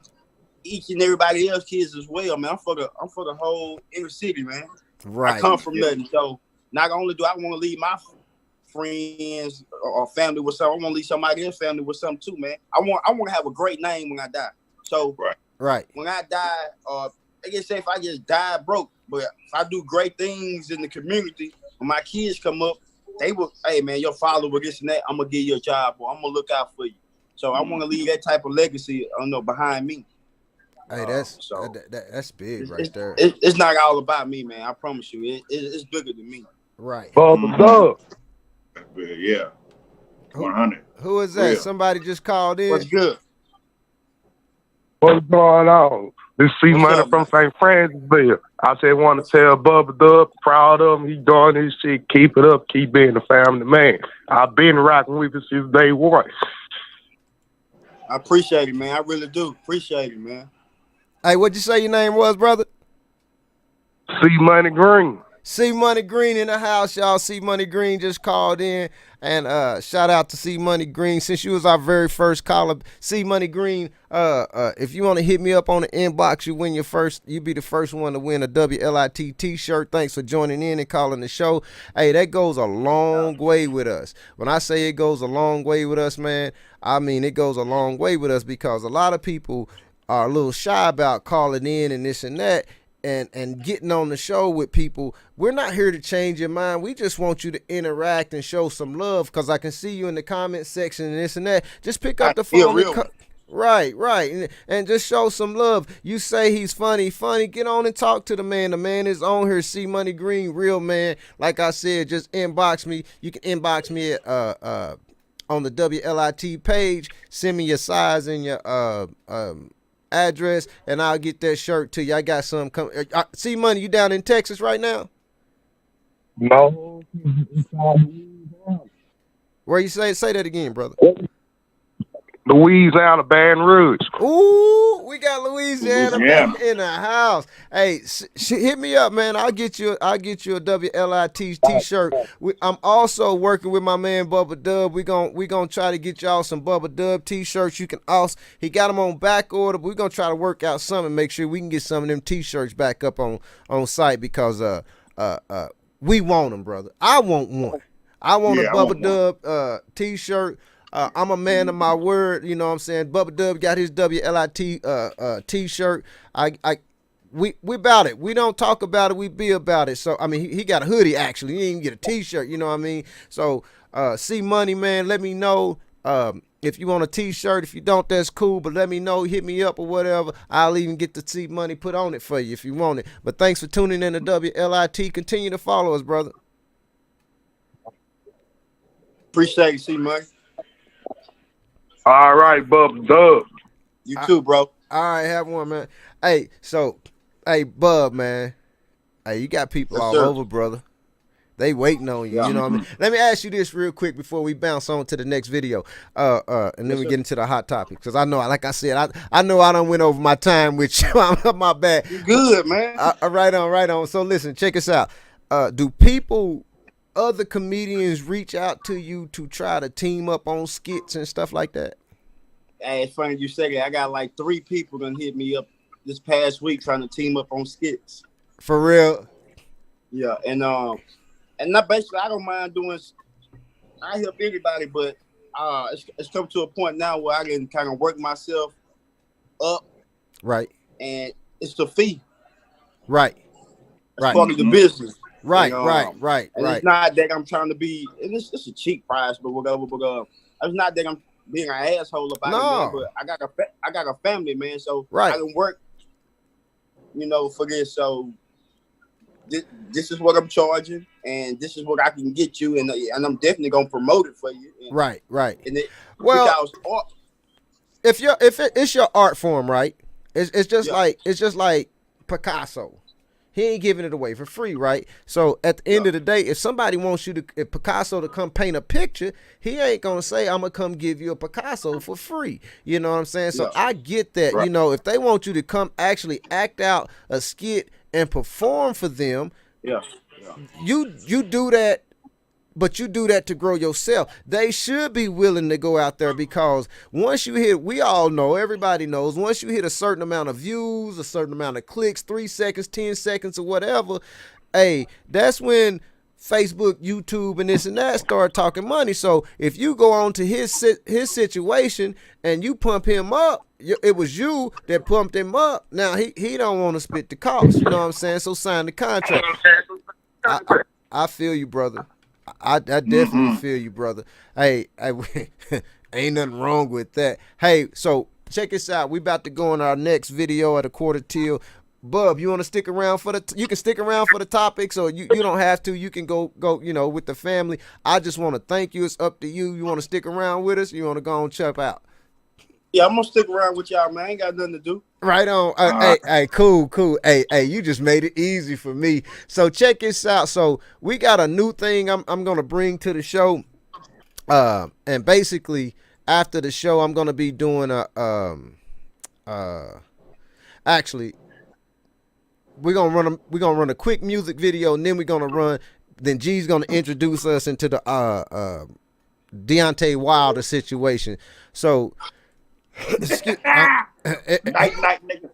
each and everybody else kids as well, man. I'm for the whole inner city, man. Right. I come from nothing, so not only do I want to leave my friends or family with something, I want to leave somebody else's family with something too, man. I want to have a great name when I die. So right. When I die, I guess say if I just die broke, but if I do great things in the community, when my kids come up, they will, hey man, your father will this and that. I'm gonna give you a job, or I'm gonna look out for you. So I want to leave that type of legacy, behind me. Hey, that's big right there. It's not all about me, man. I promise you, it's bigger than me. Right. Bubba. Yeah. 100. Who is that? Real. Somebody just called in. What's good? What's going on? This C-Money from St. Francisville. I just want to tell Bubba Dub, proud of him. He doing his shit. Keep it up. Keep being the family man. I've been rocking with him since day one. I appreciate it, man. I really do. Appreciate it, man. Hey, what'd you say your name was, brother? C-Money Green. C-Money Green in the house, y'all. C-Money Green just called in. And shout out to C-Money Green. Since you was our very first caller, C-Money Green, if you want to hit me up on the inbox, you be the first one to win a WLIT t-shirt. Thanks for joining in and calling the show. Hey, that goes a long way with us. When I say it goes a long way with us, man, I mean it goes a long way with us because a lot of people are a little shy about calling in and this and that. And getting on the show with people. We're not here to change your mind. We just want you to interact and show some love because I can see you in the comment section and this and that. Just pick up the phone. Right. And just show some love. You say he's funny. Get on and talk to the man. The man is on here. C-Money Green, real man. Like I said, just inbox me. You can inbox me at on the WLIT page. Send me your size and your address, and I'll get that shirt to you. I got some coming. C-Money, you down in Texas right now? No. Where you say that again, brother? Louisiana, Baton Rouge. Ooh, we got Louisiana back in the house. Hey, hit me up, man. I'll get you a WLIT t-shirt. I'm also working with my man Bubba Dub. We gonna try to get y'all some Bubba Dub t-shirts. You can also, he got them on back order, but we're gonna try to work out something, make sure we can get some of them t-shirts back up on site because we want them, brother. I want one. I want a Bubba Dub t-shirt. I'm a man of my word, you know what I'm saying? Bubba Dub got his WLIT t-shirt. We about it. We don't talk about it, we be about it. So I mean he got a hoodie actually. He didn't even get a t-shirt, you know what I mean? So C-Money, man, let me know if you want a t-shirt. If you don't, that's cool, but let me know, hit me up or whatever. I'll even get the C-Money put on it for you if you want it. But thanks for tuning in to WLIT. Continue to follow us, brother. Appreciate it, C-Money. All right, Bub Dub. You too, bro. All right, have one, man. Hey, Bub, man. Hey, you got people all over, brother. They waiting on you. You know what I mean? Let me ask you this real quick before we bounce on to the next video. And then we get into the hot topic. Because I know, like I said, I know I done went over my time with you. My bad. You good, man. Right on. So listen, check us out. Do other comedians reach out to you to try to team up on skits and stuff like that? Hey, it's funny you say that. I got like 3 people gonna hit me up this past week trying to team up on skits. For real? Yeah, and not basically I don't mind doing. I help anybody, but it's come to a point now where I can kind of work myself up. Right. And it's the fee. Right. It's part of the business. Right. And it's not that I'm trying to be, and it's a cheap price, but it's not that I'm being an asshole about it, man, but I got a family, man, so I can work, for this. So this is what I'm charging, and this is what I can get you, and I'm definitely gonna promote it for you. And, right. And it's your art form, right? It's just like Picasso. He ain't giving it away for free, right? So at the end of the day, if somebody wants if Picasso to come paint a picture, he ain't gonna say, I'm gonna come give you a Picasso for free. You know what I'm saying? So I get that. Right. If they want you to come actually act out a skit and perform for them, you do that but you do that to grow yourself. They should be willing to go out there, because once you hit, we all know, everybody knows, once you hit a certain amount of views, a certain amount of clicks, 3 seconds, 10 seconds or whatever, hey, that's when Facebook, YouTube, and this and that start talking money. So if you go on to his situation and you pump him up, it was you that pumped him up. Now he don't want to split the cost. You know what I'm saying? So sign the contract. I feel you, brother. I definitely feel you, brother. Hey, ain't nothing wrong with that. Hey, so check this out. We about to go on our next video at a quarter till. Bub, you want to stick around for you can stick around for the topics, or you don't have to. You can go, with the family. I just want to thank you. It's up to you. You want to stick around with us? You want to go and chop out? Yeah, I'm gonna stick around with y'all, man. I ain't got nothing to do. Right on. Hey, cool. Hey, you just made it easy for me. So check this out. So we got a new thing I'm gonna bring to the show. And basically after the show, I'm gonna be doing actually, we're gonna run a quick music video, and then G's gonna introduce us into the Deontay Wilder situation. So Night, nigga.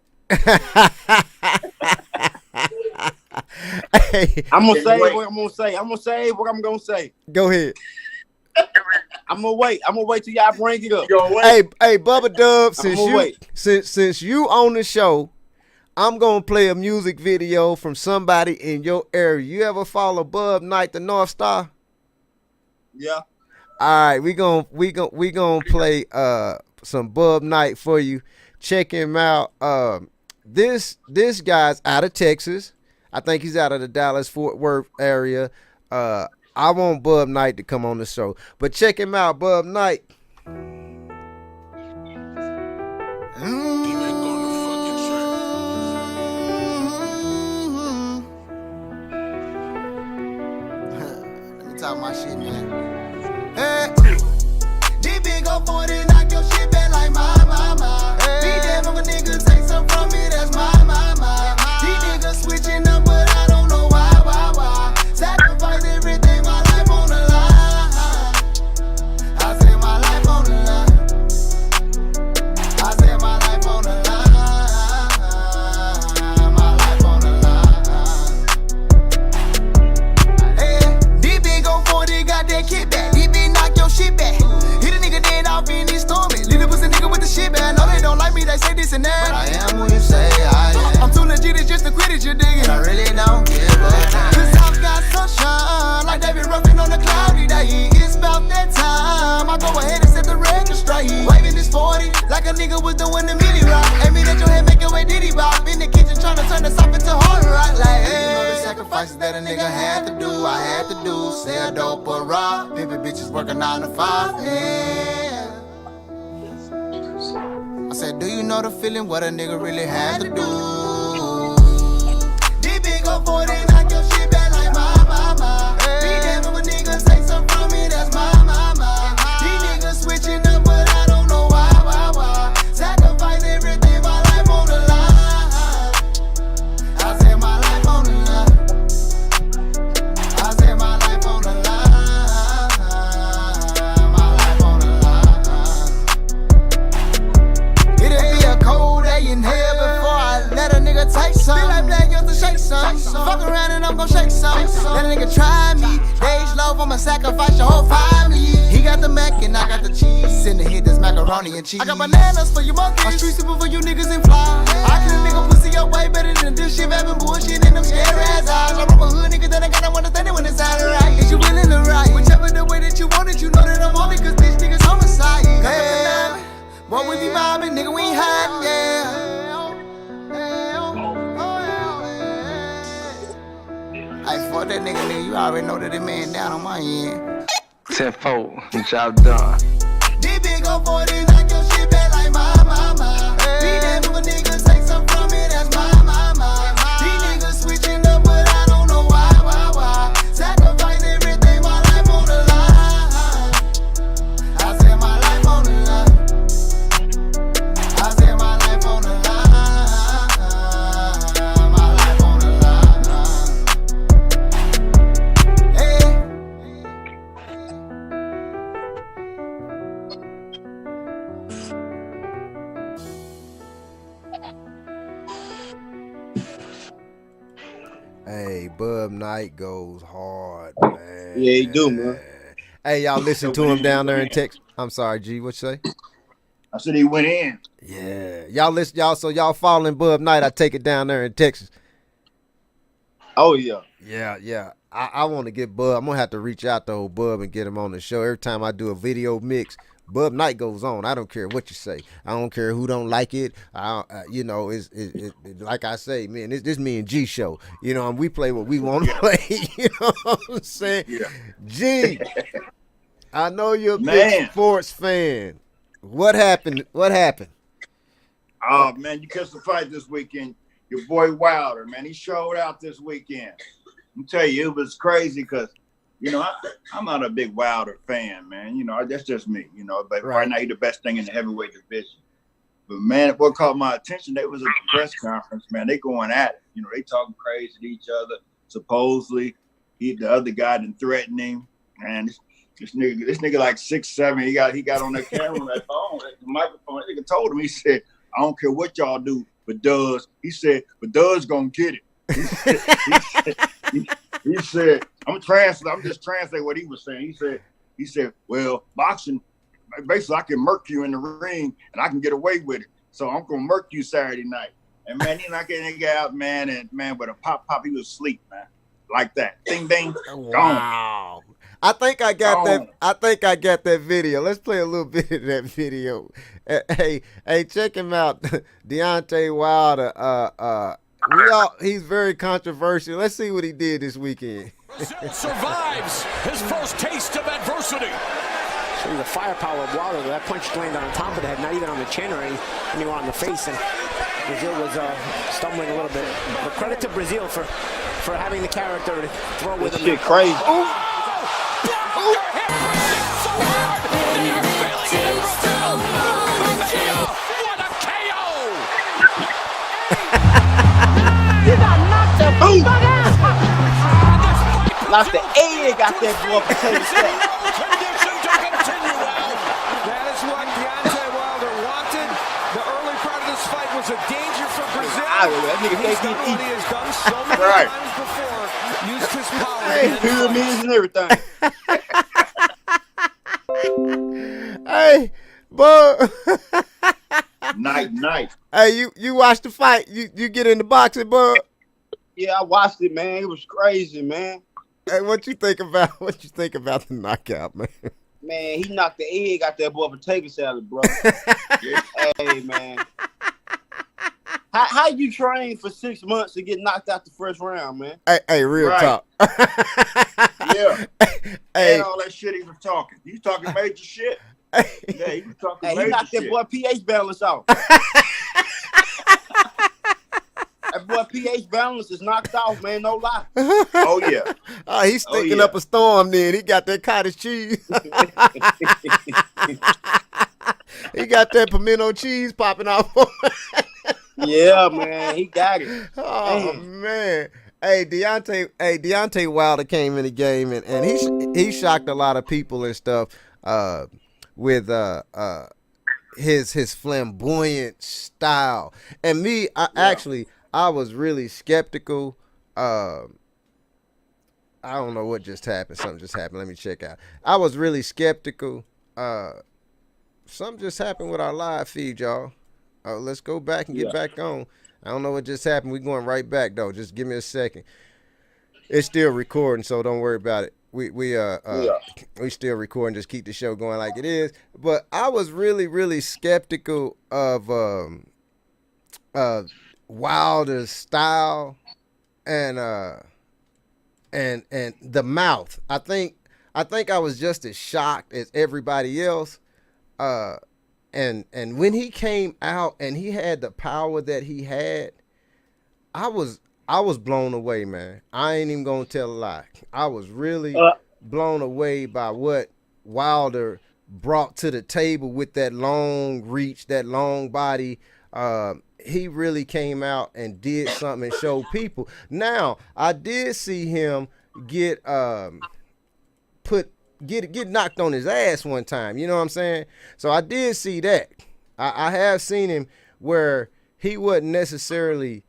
Hey, I'm gonna say what I'm gonna say. I'm gonna say what I'm gonna say. Go ahead. I'm gonna wait till y'all bring it up. Hey, Bubba Dub, since you on the show, I'm gonna play a music video from somebody in your area. You ever follow Bub Knight, the North Star? Yeah. All right, we gonna play some Bub Knight for you. Check him out. This guy's out of Texas. I think he's out of the Dallas-Fort Worth area. I want Bub Knight to come on the show, but check him out, Bub Knight. Talk my shit, man. Hey, this big old 40 knock your shit back like my. Be damn if a nigga take some from me, that's my. These niggas switching up, but I don't know why. Sacrifice everything, my life on the line. I said my life on the line. I said my life on the line. My life on the line. Hey, this big old 40 got that kickback. He been knock your shit back. Hit a nigga dead off in this storming. Little pussy nigga with the shit back. I know they don't like me, they say this and that. But I am who you say I am. I'm too legit, it's just a quit it, you digging. I really don't give a damn. Cause I've got sunshine, like David Ruffin on a cloudy day. It's about that time, I go ahead and set the record straight. Waving this 40, like a nigga was doing the mini rock. Aiming at your head, make your way diddy bop. In the kitchen trying to turn this up into hard rock. Like, hey, you know the sacrifices that a nigga had to do, I had to do. Sell dope or rob, pimpin' bitches working 9 to 5. Yeah. I said, do you know the feeling, what a nigga really had to do? This big old 40, knock your shit back like my. Be damn if a nigga take some from me, that's my. These niggas switching up, but I don't know why. Sacrifice everything, my life on the line. I said my life on the line. I said my life on the line. My life on the line. It'll be a cold day in hell before I let a nigga take some. Feel like black girls to shake some. Fuck around and I'm gon' shake some. Let a nigga try me. Days low, I'ma sacrifice your whole family. He got the mac and I got the cheese. Send the hit, this macaroni and cheese. I got bananas for you monkeys. I'm street super for you niggas and fly. I can a nigga pussy up way better than this shit. Having bullshit in them scary ass eyes. I'm a hood nigga that ain't got no understanding when it's out of right. Is you willing to ride? Whichever the way that you want it, you know that I'm on it. Cause these niggas homicide. Yeah. Boy, we be mobbing, nigga, we ain't hiding, yeah. Hey, fuck that nigga, you already know that the man down on my end. 10-4, job done. This big old 40, knock your shit back like my. Be damn if a nigga take some from me, that's my. These niggas switching up, but I don't know why. Sacrifice everything, my life on the line. I said my life on the line. I said my life on the line. My life on the line. Hey. Hey, Bub Knight goes hard, man. Yeah, he do, man. Hey, y'all listen to him down there in Texas. I'm sorry, G. What you say? I said he went in. Yeah, y'all listen, y'all. So y'all following Bub Knight? I take it down there in Texas. Oh yeah. Yeah. I want to get Bub. I'm gonna have to reach out to old Bub and get him on the show. Every time I do a video mix, Bub Knight goes on. I don't care what you say. I don't care who don't like it. You know, it's like I say, man. This me and G show. You know, and we play what we want to play. You know what I'm saying? Yeah. G, I know you're a big Man. sports fan. What happened? What happened? Oh man, you catch the fight this weekend. Your boy Wilder, man, he showed out this weekend. I'm tell you, it was crazy because, you know, I'm not a big Wilder fan, man. You know, that's just me. You know, but right now he's the best thing in the heavyweight division. But man, what caught my attention, they was at the press conference, man. They going at it. You know, they talking crazy to each other. Supposedly, the other guy done threatened him. And this nigga like 6'7". He got on that camera, on that phone, the microphone. That nigga told him, he said, I don't care what y'all do, but he said, Doug's gonna get it. He said, I'm just translating what he was saying. He said, well, boxing, basically I can murk you in the ring and I can get away with it. So I'm gonna murk you Saturday night. And man, he knocked that nigga out, man, and man, with a pop, he was asleep, man. Like that. Ding ding. Wow. I think I got that. I think I got that video. Let's play a little bit of that video. Hey, check him out, Deontay Wilder. He's very controversial. Let's see what he did this weekend. Survives his first taste of adversity. Show you the firepower of Wilder. That punch landed on top of the head, not even on the chin or anywhere on the face. And Brazil was stumbling a little bit. But credit to Brazil for having the character to throw with him. Shit crazy. What a KO! You got knocked the fuck out! Lost the egg got that boy potato sack. Condition to continue, Al. That is what Deontay Wilder wanted. The early part of this fight was a danger for Brazil. That nigga He's think done what he he has done so many Right. times before. Used his power. pyramids and everything. Hey, Bub. Night. Hey, you watch the fight. You get into boxing, Bub. Yeah, I watched it, man. It was crazy, man. Hey, what you think about the knockout, man? Man, he knocked the egg out that boy potato salad, bro. Hey, man. How you train for 6 months to get knocked out the first round, man? Hey, real Right. talk. Yeah. Hey, And all that shit he was talking. He was talking major shit. Yeah, he was talking Hey, he major knocked that shit. boy pH balance off. That boy pH balance is knocked off, man. No lie. Oh, yeah. He's thinking yeah. up a storm. Then he got that cottage cheese. He got that pimento cheese popping off. Yeah, man. He got it. Oh Damn. man. Hey, Deontay Wilder came in the game and he shocked a lot of people and stuff with his flamboyant style. And me, I was really skeptical. I don't know what just happened. Something just happened. Let me check out. I was really skeptical. Something just happened with our live feed, y'all. Let's go back and get back on. I don't know what just happened. We're going right back though. Just give me a second. It's still recording, so don't worry about it. We still recording. Just keep the show going like it is. But I was really skeptical of Wilder's style and the mouth. I think I was just as shocked as everybody else. And when he came out and he had the power that he had, I was blown away, man. I ain't even gonna tell a lie. I was really blown away by what Wilder brought to the table with that long reach, that long body. He really came out and did something and showed people. Now, I did see him get knocked on his ass one time. You know what I'm saying? So I did see that. I have seen him where he wasn't necessarily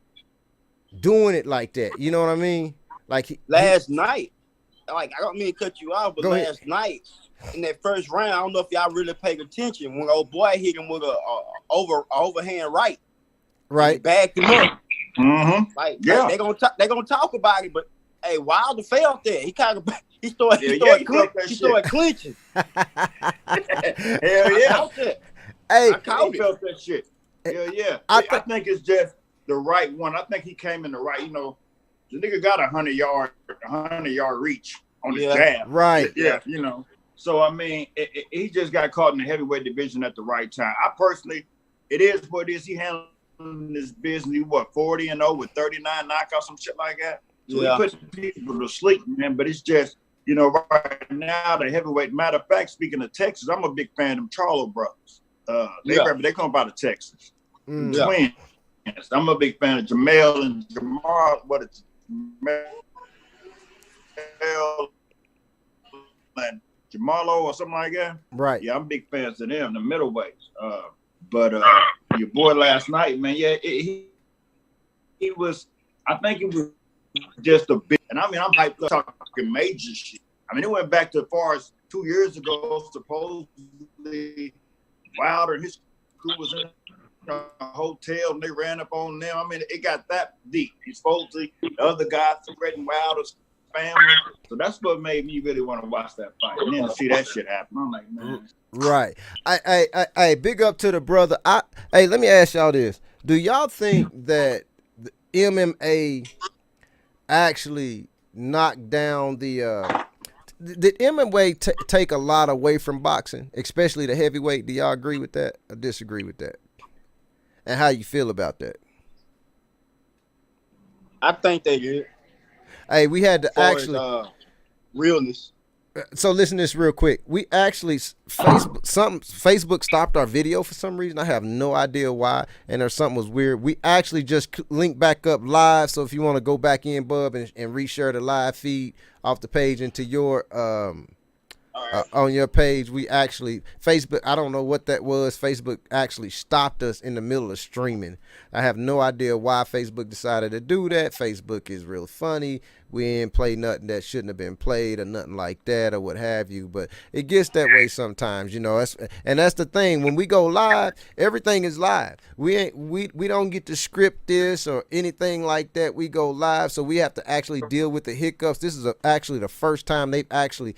doing it like that. You know what I mean? Like last night, like I don't mean to cut you off, but Go ahead. last night in that first round, I don't know if y'all really paid attention when old boy hit him with a overhand right. Right. Backed him up. Mm-hmm. Like Yeah. they gonna talk about it, but hey, Wilder felt that. He kind of he started clinching. Hell yeah. Hey, I felt that shit. Hell yeah. I think it's just the right one. I think he came in the right, you know, the nigga got a 100-yard reach on his jab. Right. Yeah, you know. So I mean, he just got caught in the heavyweight division at the right time. I personally, it is what it is. He handled this business. He 40-0 with 39 knockouts, some shit like that. So he put people to sleep, man. But it's just, you know, right now the heavyweight. Matter of fact, speaking of Texas, I'm a big fan of them Charlo brothers. They come out of Texas. Twins. I'm a big fan of Jamel and Jamal. And Jamalo or something like that. Right. Yeah, I'm big fans of them, the middleweights. But your boy last night, man, yeah, he was. I think it was just a bit. And I mean, I'm hyped up talking major shit. I mean, it went back to as far as 2 years ago. Supposedly, Wilder and his crew was in a hotel and they ran up on them. I mean, it got that deep. He's supposedly the other guy threatened Wilder's family. So that's what made me really want to watch that fight. And then to see that shit happen, I'm like, man. Right. I big up to the brother. Hey, let me ask y'all this. Do y'all think that the MMA actually knocked down the did MMA take a lot away from boxing, especially the heavyweight? Do y'all agree with that or disagree with that? And how you feel about that? I think they did. Hey, we had to actually realness. So listen to this real quick. We actually Facebook stopped our video for some reason. I have no idea why, and there's something was weird. We actually just linked back up live. So if you want to go back in, Bub, and reshare the live feed off the page into your on your page, we actually Facebook. I don't know what that was. Facebook actually stopped us in the middle of streaming. I have no idea why Facebook decided to do that. Facebook is real funny. We ain't play nothing that shouldn't have been played or nothing like that or what have you. But it gets that way sometimes, you know. That's the thing. When we go live, everything is live. We don't get to script this or anything like that. We go live, so we have to actually deal with the hiccups. This is actually the first time they've actually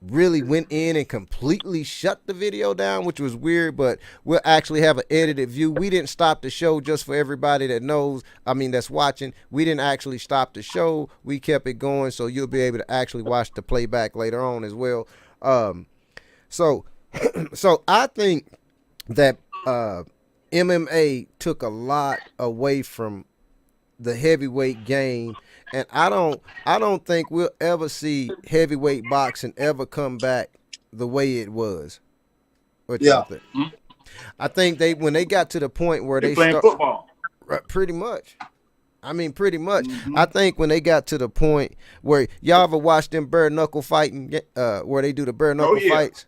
really went in and completely shut the video down, which was weird, but we'll actually have an edited view. We didn't stop the show, just for everybody that knows, that's watching. We didn't actually stop the show. We kept it going, so you'll be able to actually watch the playback later on as well. So I think that MMA took a lot away from the heavyweight game, and I don't think we'll ever see heavyweight boxing ever come back the way it was. What y'all think? I think when they got to the point where they playing football, pretty much. Pretty much. Mm-hmm. I think when they got to the point where y'all ever watched them bare knuckle fighting, where they do the bare knuckle fights,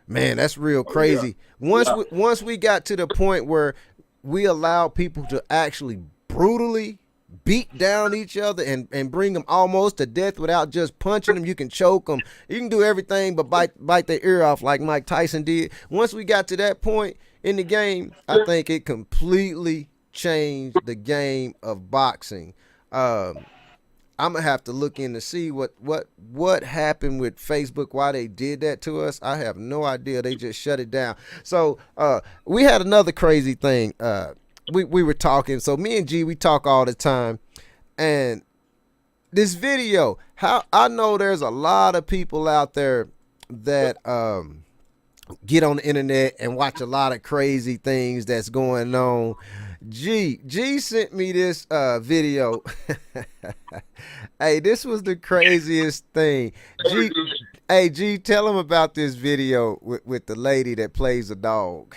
man, that's real crazy. Once we got to the point where we allow people to actually brutally beat down each other and bring them almost to death without just punching them. You can choke them. You can do everything but bite their ear off like Mike Tyson did. Once we got to that point in the game, I think it completely changed the game of boxing. I'm gonna have to look in to see what happened with Facebook, why they did that to us. I have no idea. They just shut it down. So we had another crazy thing. We were talking. So me and G, we talk all the time. And this video, how I know there's a lot of people out there that get on the internet and watch a lot of crazy things that's going on. G sent me this video. Hey, this was the craziest thing. G, tell him about this video with the lady that plays a dog.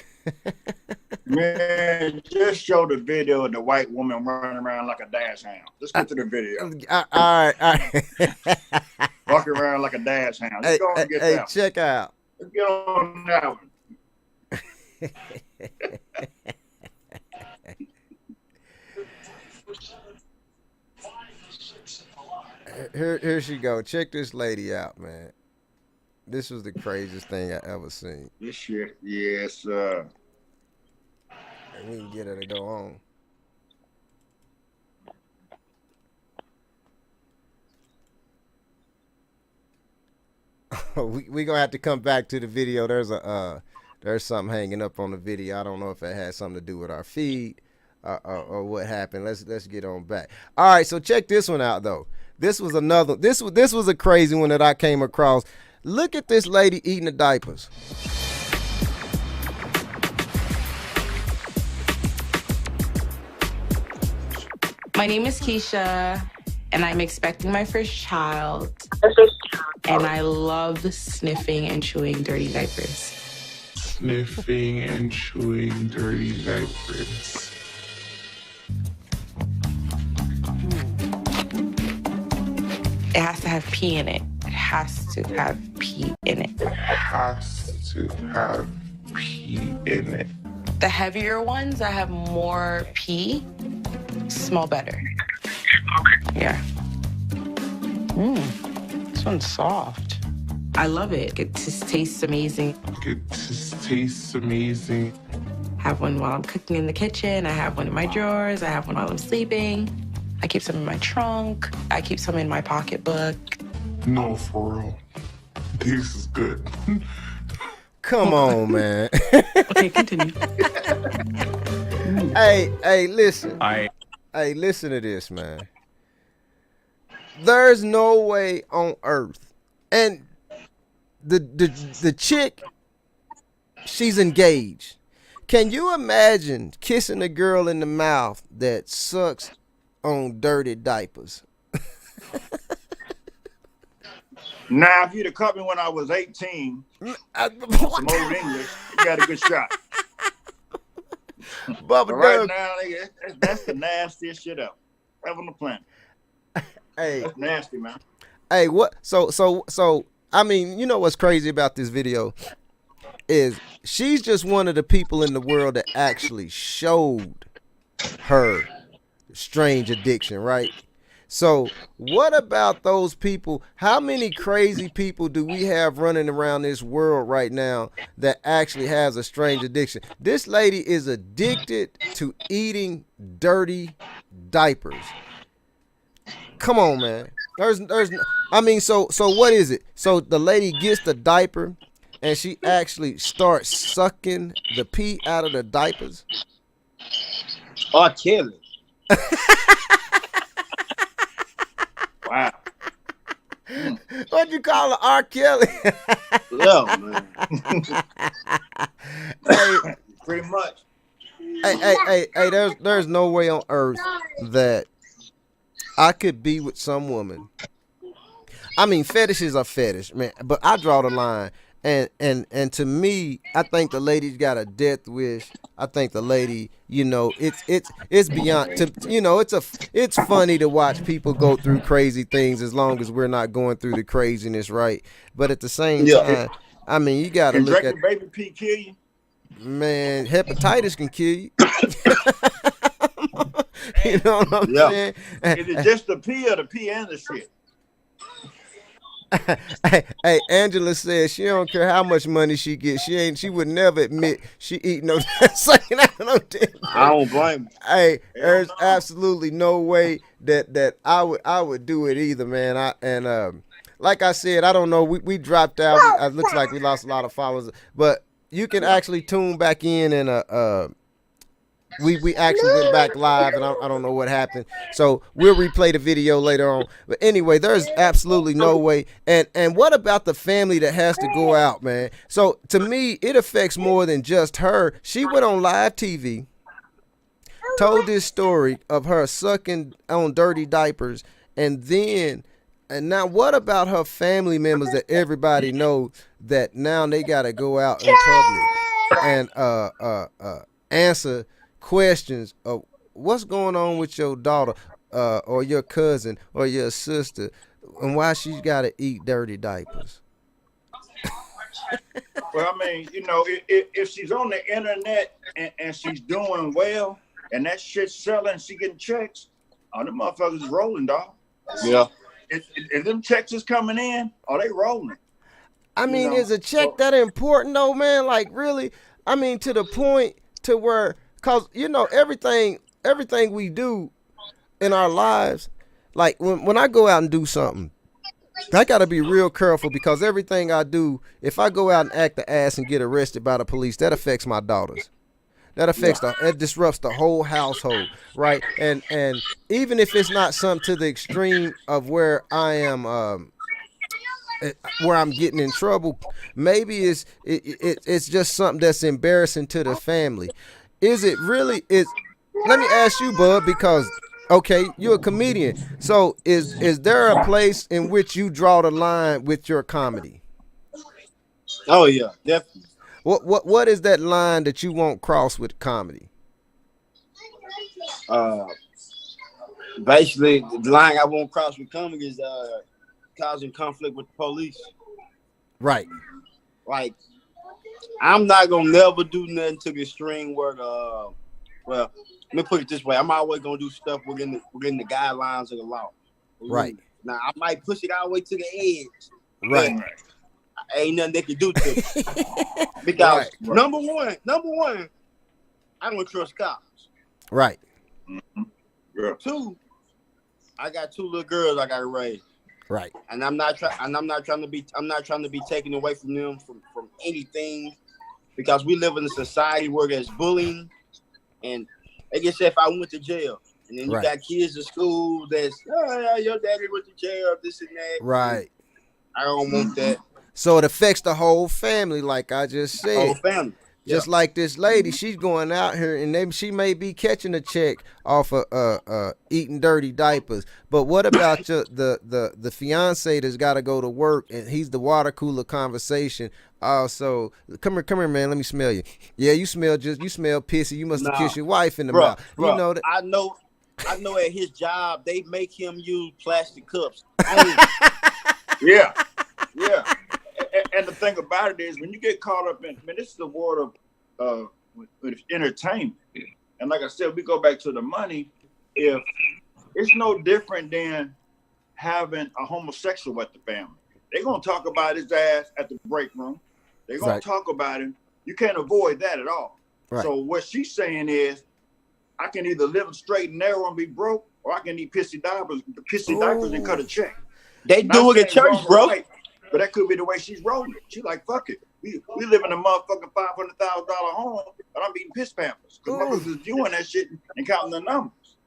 Man, just show the video of the white woman running around like a dash hound. Let's get to the video. All right. Walking around like a dash hound. Let's go and get that one. Check out. Let's get on that one. Here she go. Check this lady out, man. This was the craziest thing I ever seen. This shit, yes. And we can get her to go on. we gonna have to come back to the video. There's something hanging up on the video. I don't know if it has something to do with our feed or what happened. Let's get on back. All right, so check this one out though. This was another. This was a crazy one that I came across. Look at this lady eating the diapers. My name is Keisha, and I'm expecting my first child. And I love sniffing and chewing dirty diapers. Sniffing and chewing dirty diapers. It has to have pee in it. It has to have pee in it. It has to have pee in it. The heavier ones that have more pee smell better. Yeah. This one's soft. I love it. It just tastes amazing. It just tastes amazing. I have one while I'm cooking in the kitchen. I have one in my drawers. I have one while I'm sleeping. I keep some in my trunk. I keep some in my pocketbook. No, for real. This is good. Come on, man. Okay, continue. Hey, listen. Hey, listen to this, man. There's no way on earth. And the chick, she's engaged. Can you imagine kissing a girl in the mouth that sucks on dirty diapers? Now, if you'd have caught me when I was 18, some old English, you got a good shot. Bubba, right now, nigga, that's the nastiest shit ever on the planet. Hey, that's nasty, man. Hey, what? So, I mean, you know what's crazy about this video is she's just one of the people in the world that actually showed her strange addiction, right? So what about those people? How many crazy people do we have running around this world right now that actually has a strange addiction? This lady is addicted to eating dirty diapers. Come on, man. I mean, so what is it? So the lady gets the diaper and she actually starts sucking the pee out of the diapers? Or kill it. Wow. What'd you call her, R. Kelly? Yeah, man. Hey, pretty much. Hey, there's no way on earth that I could be with some woman. I mean, fetishes are fetish, man, but I draw the line. And to me, I think the lady's got a death wish. I think the lady, you know, it's beyond. You know, it's funny to watch people go through crazy things as long as we're not going through the craziness, right? But at the same time, I mean, you got to look at. Can drinking baby pee kill you? Man, hepatitis can kill you. You know what I'm saying? Is it just the pee or the pee and the shit? Hey, Angela says she don't care how much money she gets. She would never admit she eat no sucking out no dick. I don't blame her. Hey, there's absolutely no way that I would do it either, man. Like I said, I don't know. We dropped out. It looks like we lost a lot of followers, but you can actually tune back in and we actually went back live, and I don't know what happened. So we'll replay the video later on. But anyway, there's absolutely no way. And what about the family that has to go out, man? So to me, it affects more than just her. She went on live TV, told this story of her sucking on dirty diapers, and now what about her family members that everybody knows that now they got to go out in public and answer questions of what's going on with your daughter or your cousin or your sister and why she's got to eat dirty diapers? Well, I mean, you know, if she's on the internet and she's doing well and that shit's selling, she getting checks, the motherfuckers is rolling, dog. Yeah. if them checks is coming in, are they rolling? I mean, is a check that important though, man? Like really? I mean, to the point to where, cause everything we do in our lives, like when I go out and do something, I gotta be real careful because everything I do, if I go out and act the ass and get arrested by the police, that affects my daughters. That affects it disrupts the whole household, right? And even if it's not something to the extreme of where I am, where I'm getting in trouble, maybe it's just something that's embarrassing to the family. Is it really? Let me ask you, Bud, because okay, you're a comedian. So is there a place in which you draw the line with your comedy? Oh yeah, definitely. What is that line that you won't cross with comedy? Basically, the line I won't cross with comedy is causing conflict with the police. Right. Like, I'm not gonna never do nothing to the extreme where well, let me put it this way: I'm always gonna do stuff within the guidelines of the law. Right. Now, I might push it all the way to the edge. Right. Ain't nothing they can do to me. Because number one, I don't trust cops. Right. Yeah. Two, I got 2 little girls I gotta raise. Right. And I'm not trying to be taken away from them from anything, because we live in a society where there's bullying, and like I said, if I went to jail and then you got kids in school that's your daddy went to jail, this and that. Right. I don't want that. So it affects the whole family, like I just said. The whole family. Just like this lady, she's going out here and she may be catching a check off of eating dirty diapers. But what about the fiance that's got to go to work and he's the water cooler conversation? So come here, man. Let me smell you. Yeah, you smell pissy. You must have kissed your wife in the mouth. Bruh, you know that. I know at his job they make him use plastic cups. Yeah. And the thing about it is, when you get caught up in, this is the world of with entertainment. And like I said, we go back to the money. If it's no different than having a homosexual at the family, they're gonna talk about his ass at the break room. They're gonna talk about him. You can't avoid that at all. Right. So what she's saying is, I can either live straight and narrow and be broke, or I can eat pissy diapers and cut a check. They do it at church, bro. Right, but that could be the way she's rolling. She like, fuck it. We live in a motherfucking $500,000 home, but I'm eating piss pampers. Because motherfuckers is doing that shit and counting the numbers.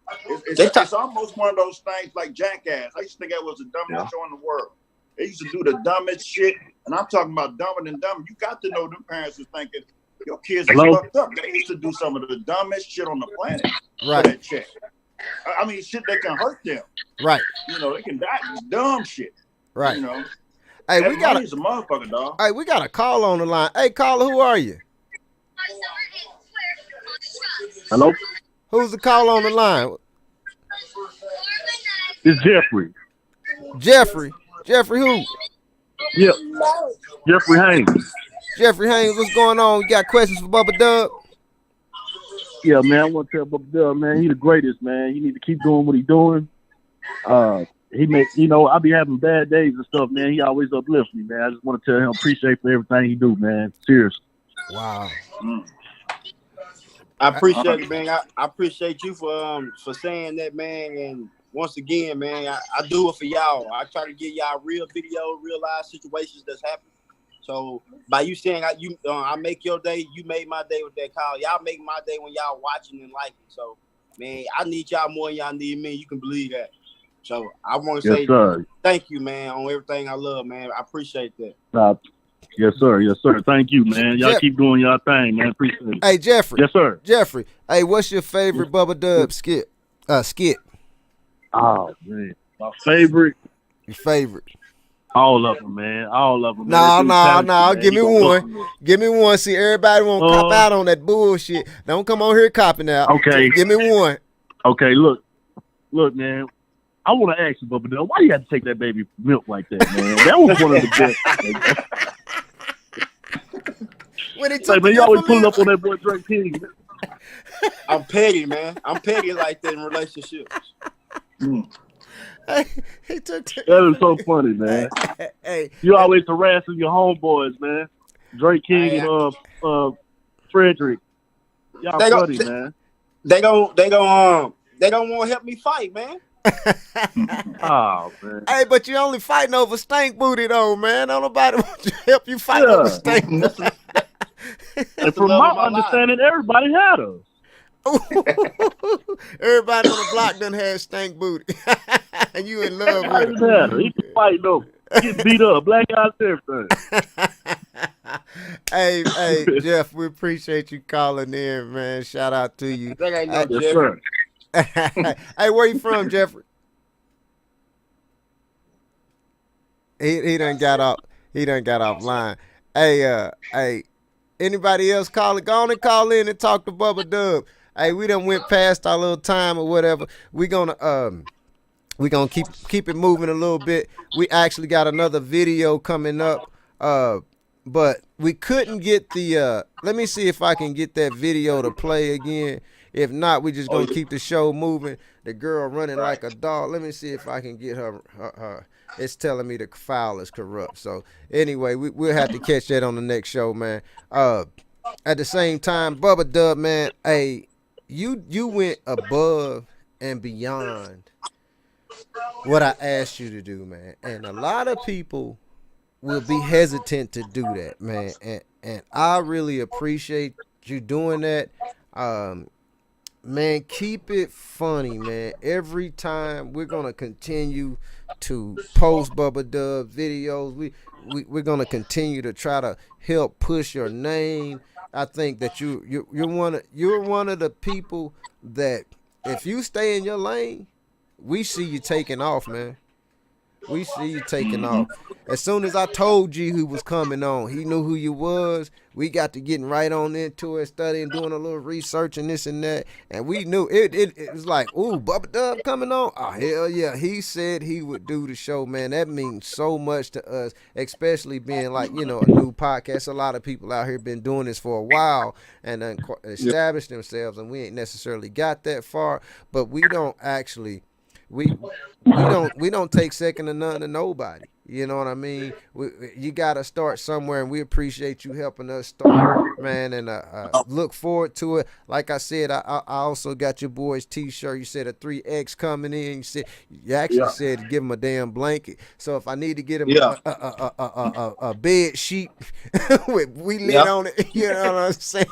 It's almost one of those things like Jackass. I used to think that was the dumbest show in the world. They used to do the dumbest shit, and I'm talking about dumber than dumb. You got to know them parents is thinking, your kids are fucked up. They used to do some of the dumbest shit on the planet for that check. I mean, shit that can hurt them. Right. They can die. It's dumb shit. Right. Hey, we got a motherfucker, dog. Hey, we got a call on the line. Hey, caller, who are you? Hello? Who's the call on the line? It's Jeffrey. Jeffrey who? Yep. Jeffrey Haynes. Jeffrey Haynes, what's going on? You got questions for Bubba Dub? Yeah, man, I want to tell Bubba Dub, man, he the greatest, man. He need to keep doing what he's doing. He makes, I be having bad days and stuff, man. He always uplifts me, man. I just want to tell him appreciate for everything he do, man. Seriously. Wow. I appreciate it, man. I appreciate you for saying that, man. And once again, man, I do it for y'all. I try to get y'all real video, real life situations that's happening. So by you saying I make your day, you made my day with that call. Y'all make my day when y'all watching and liking. So, man, I need y'all more than y'all need me. You can believe that. So I want to say thank you, man, on everything I love, man. I appreciate that. Yes, sir. Yes, sir. Thank you, man. Y'all keep doing y'all thing, man. Appreciate it. Hey, Jeffrey. Yes, sir. Jeffrey. Hey, what's your favorite Bubba Dub skit? Oh, man. My favorite. Your favorite. All of them, man. All of them. No. Give me one. Give me one. See, everybody won't cop out on that bullshit. Don't come on here copping out. Okay. Give me one. Okay, look, man. I want to ask you, Bubba Dub, why you had to take that baby milk like that, man? That was one of the best. When he took man, you always pulling up on that boy Drake Petty. I'm petty, man. I'm petty like that in relationships. Hey, he took That is so funny, man. Hey, You always harassing your homeboys, man. Drake King and Frederick. Y'all They funny, go, man. they don't want to help me fight, man. Oh man. Hey, but you only fighting over stank booty though, man. Don't nobody want to help you fight Yeah. over stank booty. And from my understanding, everybody had us. Everybody on the block done had stank booty. And you in love with Everybody it. had us. He can fight though. Get beat up, black guys, everything. Hey, Jeff, we appreciate you calling in, man. Shout out to you. That ain't no Yes, sir. Hey, where you from, Jeffrey? He done got off. He done got offline. Hey, anybody else calling? Go on and call in and talk to Bubba Dub. Hey, we done went past our little time or whatever. We gonna keep it moving a little bit. We actually got another video coming up. But we couldn't get the let me see if I can get that video to play again. If not, we just gonna keep the show moving. The girl running like a dog. Let me see if I can get her. It's telling me the file is corrupt. So anyway, we'll have to catch that on the next show, man. At the same time, Bubba Dub, man, hey, you went above and beyond what I asked you to do, man. And a lot of people will be hesitant to do that, man. And I really appreciate you doing that. Man, keep it funny, man. Every time we're gonna continue to post Bubba Dub videos. We're gonna continue to try to help push your name. I think that you're one of the people that if you stay in your lane, we see you taking off, man. We see you taking off. As soon as I told you who was coming on, he knew who you was. We got to getting right on into it, studying, doing a little research and this and that. And we knew it was like, ooh, Bubba Dub coming on. Oh, hell yeah. He said he would do the show, man. That means so much to us, especially being like, a new podcast. A lot of people out here been doing this for a while and established themselves, and we ain't necessarily got that far, but we don't actually we don't take second to none to nobody. You know what I mean? You got to start somewhere, and we appreciate you helping us start, man, and look forward to it. Like I said, I also got your boy's T-shirt. You said a 3X coming in. You actually said give him a damn blanket. So if I need to get him a bed sheet with we lit on it, you know what I'm saying?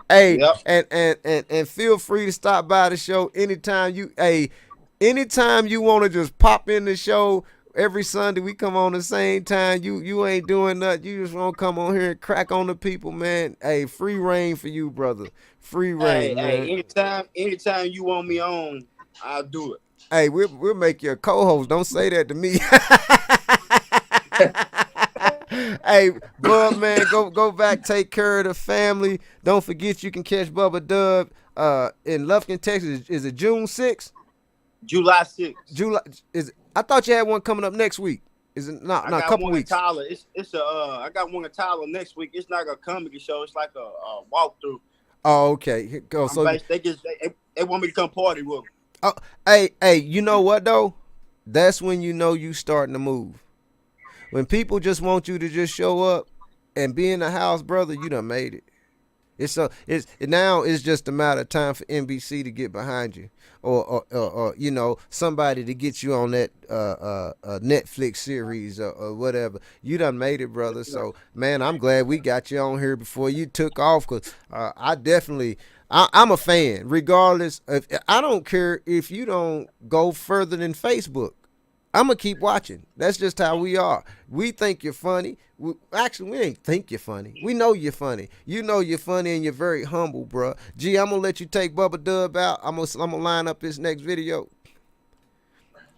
Hey, and feel free to stop by the show anytime you want to just pop in the show. Every Sunday we come on the same time. You ain't doing nothing. You just want to come on here and crack on the people, man. Hey, free reign for you, brother. Free reign, man. Hey, anytime you want me on, I'll do it. Hey, we'll make you a co-host. Don't say that to me. Hey, Bub, man, go back, take care of the family. Don't forget you can catch Bubba Dub in Lufkin, Texas. Is it June 6th? July 6th. July is. I thought you had one coming up next week. Is it not? Not a couple weeks. Tyler. I got one in Tyler next week. It's not a comedy show. It's like a walkthrough. Oh, okay. Here go. So they want me to come party with them. Oh, hey, you know what though? That's when you know you starting to move. When people just want you to just show up and be in the house, brother, you done made it. Now it's just a matter of time for NBC to get behind you, or somebody to get you on that Netflix series or whatever. You done made it, brother. So man, I'm glad we got you on here before you took off, because I'm a fan. Regardless, I don't care if you don't go further than Facebook. I'm going to keep watching. That's just how we are. We think you're funny. We ain't think you're funny. We know you're funny. You know you're funny, and you're very humble, bro. Gee, I'm going to let you take Bubba Dub out. I'm going to line up this next video.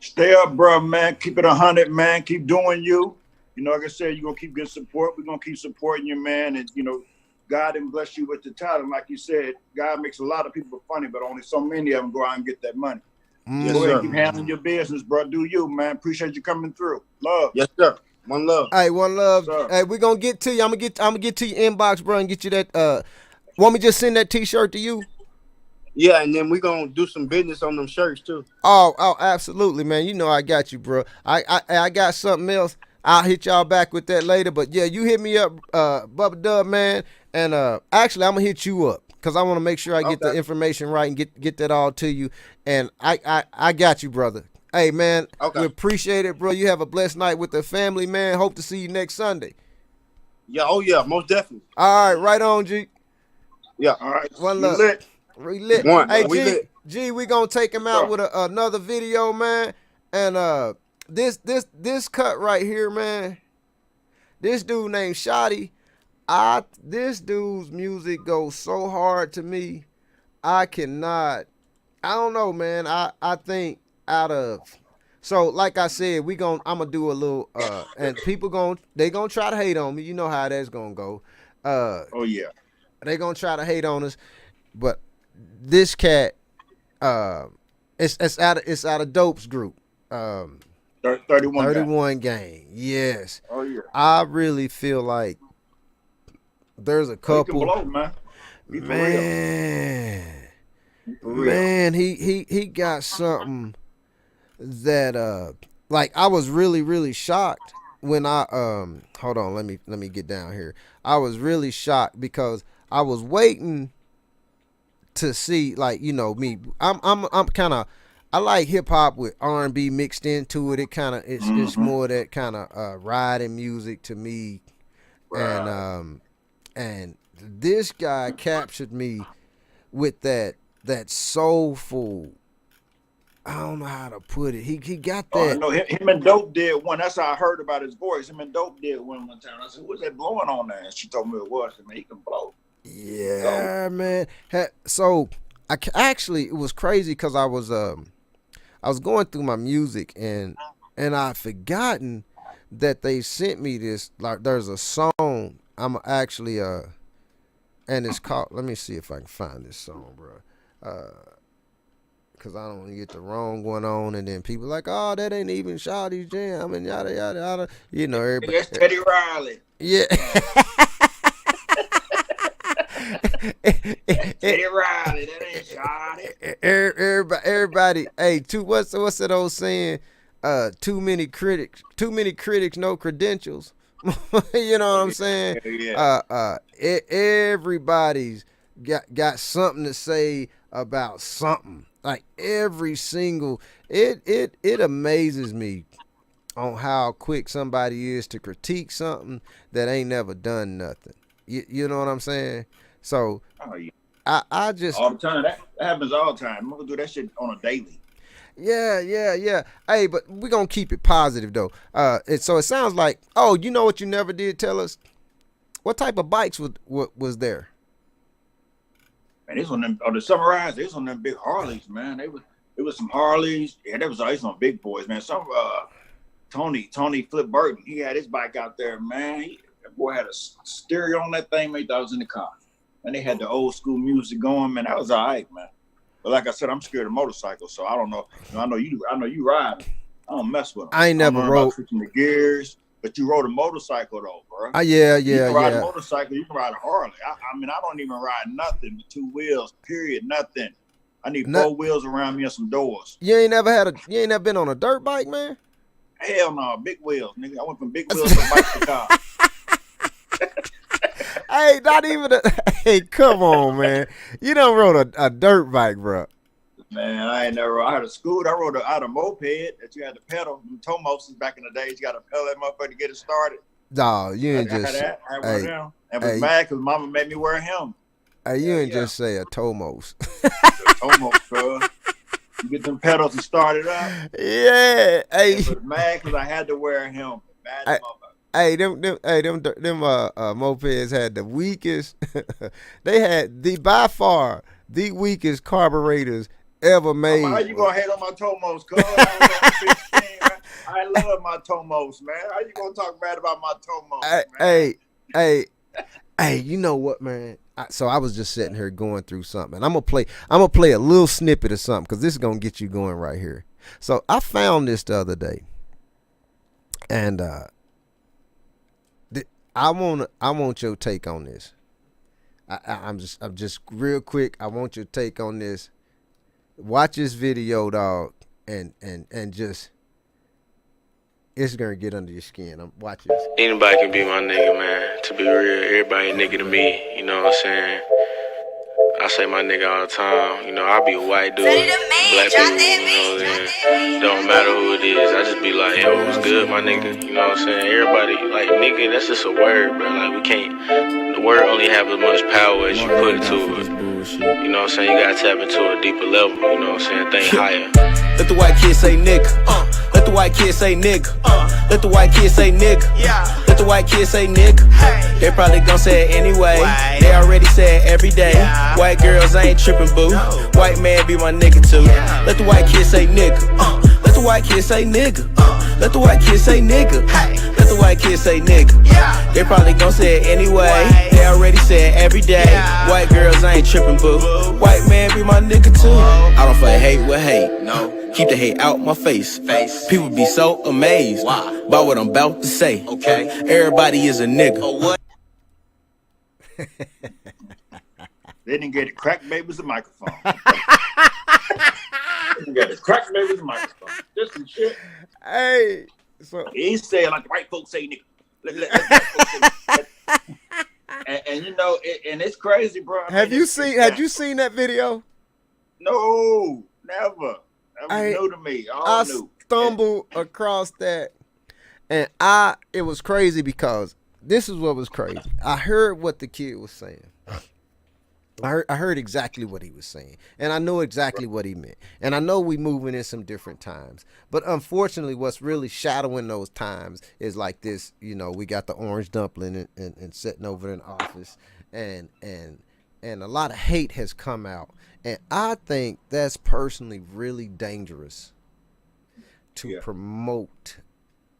Stay up, bro, man. Keep it 100, man. Keep doing you. Like I said, you're going to keep getting support. We're going to keep supporting you, man. And, God didn't bless you with the talent. Like you said, God makes a lot of people funny, but only so many of them go out and get that money. Yes, go ahead, sir. keep handling your business, bro. Do you, man. Appreciate you coming through. Love. Yes, sir. One love. Hey, one love. Sir. Hey, we're gonna get to you. I'm gonna get to your inbox, bro, and get you that. Want me to just send that T-shirt to you? Yeah, and then we gonna do some business on them shirts too. Oh, absolutely, man. You know I got you, bro. I got something else. I'll hit y'all back with that later. But yeah, you hit me up, Bubba Dub, man. And actually, I'm gonna hit you up because I want to make sure I get the information right and get that all to you. And I got you, brother. Hey, man, we appreciate it, bro. You have a blessed night with the family, man. Hope to see you next Sunday. Yeah, oh yeah, most definitely. All right, right on, G. Yeah. All right. One love. Relit. One. Hey, We lit. G, we gonna take him out with another video, man. And this cut right here, man. This dude named Shotty. This dude's music goes so hard to me. I don't know, man. I think so like I said, I'm gonna do a little and people gonna try to hate on me. You know how that's gonna go. Oh yeah. They gonna try to hate on us, but this cat, it's out of Dope's group. 31 gang. Yes. Oh yeah. I really feel like there's a couple. He can blow, man. Man, he got something that like I was really shocked when I hold on, let me get down here. I was really shocked because I was waiting to see, like, you know, me. I'm kind of, I like hip hop with R&B mixed into it. It kind of it's more that kind of riding music to me, and this guy captured me with that soulful. I don't know how to put it. He got that. No, him and Dope did one. That's how I heard about his voice. Him and Dope did one time. I said, "What's that blowing on there?" And she told me it was. I mean, he can blow. Yeah, man. So actually, it was crazy because I was going through my music and I forgotten that they sent me this. Like, there's a song. I'm actually and it's called. Let me see if I can find this song, bro. Cause I don't want to get the wrong one on, and then people like, oh, that ain't even Shawty's jam, and yada yada yada. You know, everybody. That's Teddy Riley. Yeah. Teddy Riley, that ain't Shawty. Everybody. Hey, what's that old saying? Too many critics, no credentials. You know what I'm saying? Yeah. Everybody's got something to say about something. Like every single, it amazes me on how quick somebody is to critique something that ain't never done nothing. You know what I'm saying? So I just all the time. That happens all the time. I'm gonna do that shit on a daily. Yeah. Hey, but we're gonna keep it positive though. So it sounds like, oh, you know what you never did tell us? What type of bikes was there? Man, this one them the Summarize. This one them big Harleys, man. It was some Harleys. Yeah, there was some big boys, man. Some Tony Flip Burton. He had his bike out there, man. That boy had a stereo on that thing. Made thought it was in the car, and they had the old school music going, man. That was all right, man. But like I said, I'm scared of motorcycles, so I don't know. I know you ride. I don't mess with them. I ain't never rode switching the gears, but you rode a motorcycle though, bro. Yeah. You can ride a motorcycle. You can ride a Harley. I mean, I don't even ride nothing with two wheels. Period. Nothing. I need four wheels around me and some doors. You ain't never been on a dirt bike, man? Hell no, big wheels, nigga. I went from big wheels to bike to car. Hey, not even hey, come on, man. You done rode a dirt bike, bro. Man, I had a scooter. I had a moped that you had to pedal. Tomoses back in the days, you got to pedal that motherfucker to get it started. No, you ain't just. I had one of them. And was mad because mama made me wear a helmet. Hey, you ain't just say a Tomos. Tomos, bro. You get them pedals and start it up. Yeah. Hey. I was mad because I had to wear a helmet. Mad them mopeds had the weakest. They had by far the weakest carburetors ever made. How you gonna hate on my Tomos, cuz? I love my Tomos, man. How you gonna talk bad about my Tomos, man? Hey, you know what, man? So I was just sitting here going through something, and I'm gonna play a little snippet of something because this is gonna get you going right here. So I found this the other day, and I want your take on this. I'm just real quick. I want your take on this. Watch this video, dog, and just it's gonna get under your skin. Watch this. Anybody can be my nigga, man. To be real, everybody a nigga to me. You know what I'm saying? I say my nigga all the time. You know, I be a white dude, black people, you know what I'm saying? Don't matter who it is. I just be like, yo, what's good, my nigga? You know what I'm saying? Everybody, like, nigga, that's just a word, bro. Like, we can't, the word only have as much power as you put into it. You know what I'm saying? You gotta tap into a deeper level, you know what I'm saying? Think higher. Let the white kid say nigga. Let the white kid say nigga. Let the white kid say nigga. Let the white kid say nigga. They probably gon' say it anyway. They already say it every day. White girls ain't trippin', boo. White man be my nigga too. Let the white kid say nigga. Let the white kid say nigga. Let the white kid say nigga. Let the white kid say nigga. They probably gon' say it anyway. They already say it every day. White girls ain't trippin', boo. White man be my nigga too. I don't fight hate with hate. No. Keep the hate out my face. People be so amazed by what I'm about to say. Okay. Everybody is a nigga. They didn't get it. Crack babies a microphone. They didn't get it. Crack babies a microphone. Just some shit. Hey, so he said like the white folks say nigga. Let white folks say nigga. And you know, and it's crazy, bro. Had you seen that video? No, never. That was new to me. I stumbled across that, and it was crazy because this is what was crazy. I heard what the kid was saying. I heard exactly what he was saying, and I know exactly what he meant. And I know we moving in some different times, but unfortunately, what's really shadowing those times is like this. You know, we got the orange dumpling and sitting over in the office, and a lot of hate has come out. And I think that's personally really dangerous to promote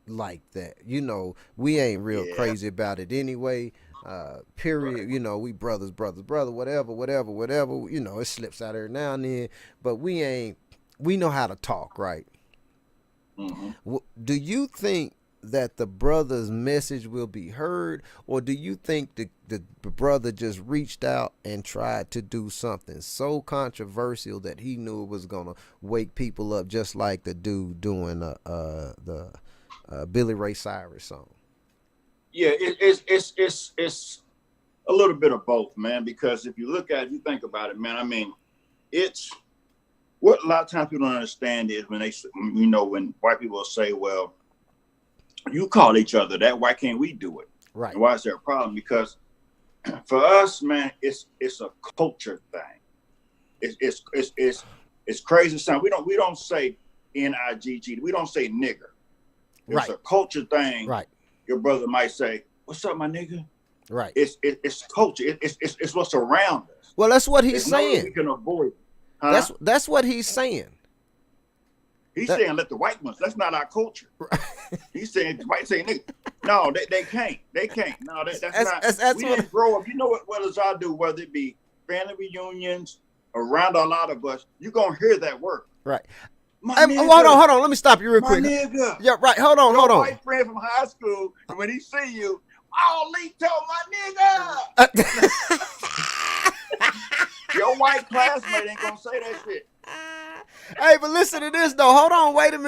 like that. You know, we ain't real crazy about it anyway. Period. You know, we brothers, whatever. You know, it slips out every now and then, but we know how to talk, right? Mm-hmm. Do you think that the brother's message will be heard, or do you think the brother just reached out and tried to do something so controversial that he knew it was gonna wake people up, just like the dude doing the Billy Ray Cyrus song? Yeah, it's a little bit of both, man. Because if you think about it, man. I mean, it's what a lot of times people don't understand is when when white people say, well, you call each other that, why can't we do it? Right. And why is there a problem? Because for us, man, it's a culture thing. It's crazy sound. We don't say N-I-G-G. We don't say nigger. It's a culture thing. Right. Your brother might say, "What's up, my nigga?" Right. It's culture. It's what's around us. Well, that's what he's saying. No, we can avoid it. Huh? That's what he's saying. He's saying let the white ones. That's not our culture. He's saying white say nigga. No, they can't. They can't. No, that's not. We didn't grow up. You know what as I do, whether it be family reunions, around a lot of us, you're gonna hear that word. Right. Hold on. Let me stop you real quick. Nigga. Yeah, right. Hold on. Your white friend from high school, and when he see you, oh, Lito, my nigga. Your white classmate ain't gonna say that shit. Hey, but listen to this though. Hold on. Wait a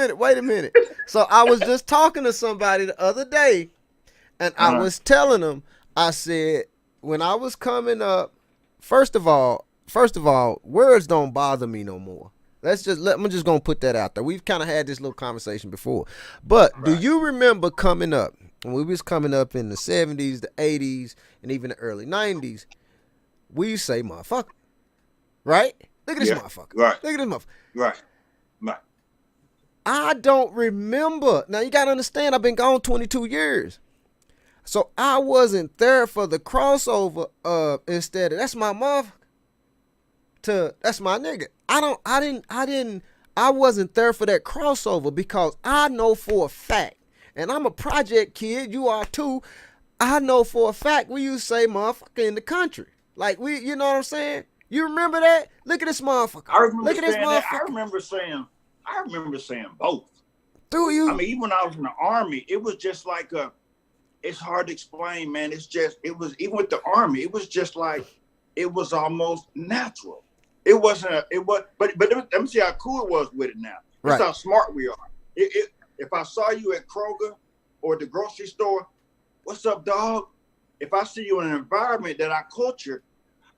minute. So I was just talking to somebody the other day, and I was telling them. I said when I was coming up, first of all, words don't bother me no more. I'm just gonna put that out there. We've kind of had this little conversation before, but do you remember coming up when we was coming up in the 70s, the 80s, and even the early 90s? We used to say motherfucker, right? Look at this motherfucker. Right. Look at this motherfucker. Right. I don't remember. Now you gotta understand, I've been gone 22 years, so I wasn't there for the crossover of instead of that's my motherfucker to that's my nigga. I wasn't there for that crossover because I know for a fact, and I'm a project kid, you are too. I know for a fact we used to say motherfucker in the country. Like you know what I'm saying? You remember that? Look at this motherfucker. Look at this motherfucker. I remember saying both. Do you? I mean, even when I was in the Army, it was just like it's hard to explain, man. It was even with the Army, it was just like it was almost natural. It wasn't. But let me see how cool it was with it now. That's how smart we are. If I saw you at Kroger or the grocery store, what's up, dog? If I see you in an environment that I culture,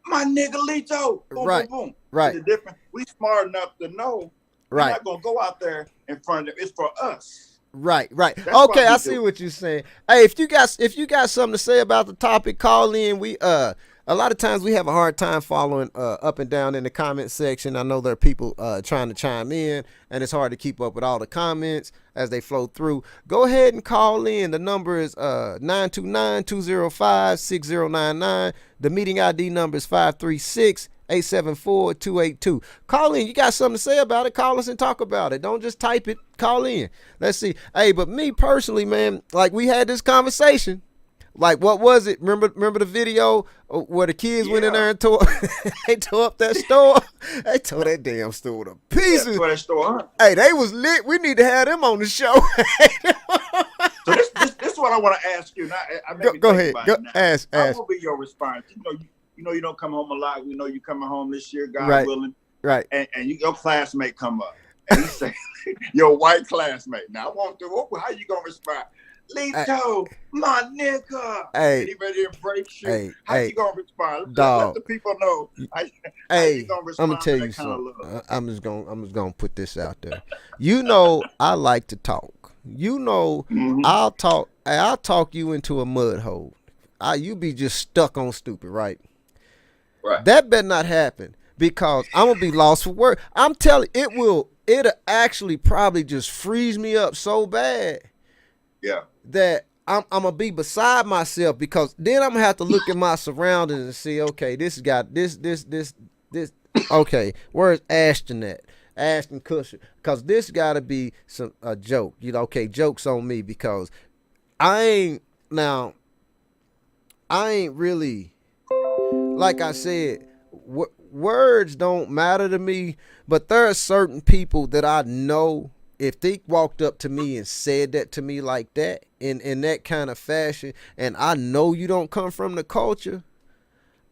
my nigga Lito, boom, boom, boom. Right. The difference. We smart enough to know we're not gonna go out there in front of them. It's for us. Right. That's Okay, I see what you're saying. Hey, if you got something to say about the topic, call in. We a lot of times we have a hard time following up and down in the comment section. I know there are people trying to chime in, and it's hard to keep up with all the comments as they flow through. Go ahead and call in. The number is 929-205-6099. The meeting ID number is 536-874-282. Call in. You got something to say about it, call us and talk about it. Don't just type it. Call in. Let's see. Hey, but me personally, man, like we had this conversation. Like, what was it? Remember the video where the kids went in there and tore they tore up that store? They tore that damn store to pieces. Yeah, tore that store up. Hey, they was lit. We need to have them on the show. So this is what I want to ask you. Now, go ahead. Ask. What will be your response? You know you don't come home a lot. We know you coming home this year, God willing. Right. And your classmate come up and he say, your white classmate. Now I want to. How you gonna respond? Lito, my nigga. Hey, he ready to embrace you. Hey, how you gonna respond? Dog. Let the people know. How Hey, you gonna respond I'm gonna tell to you that kind of something. love? I'm just gonna put this out there. You know, I like to talk. You know, I'll talk you into a mud hole. You be just stuck on stupid, right? Right. That better not happen because I'm gonna be lost for words. I'm telling it'll actually probably just freeze me up so bad. Yeah. That I'm gonna be beside myself because then I'm gonna have to look at my surroundings and see, okay, this got this. Okay, where's Ashton at? Ashton Kutcher, because this gotta be a joke. You know, okay, joke's on me because I ain't really, like I said, words don't matter to me, but there are certain people that I know. If they walked up to me and said that to me like that, in that kind of fashion, and I know you don't come from the culture,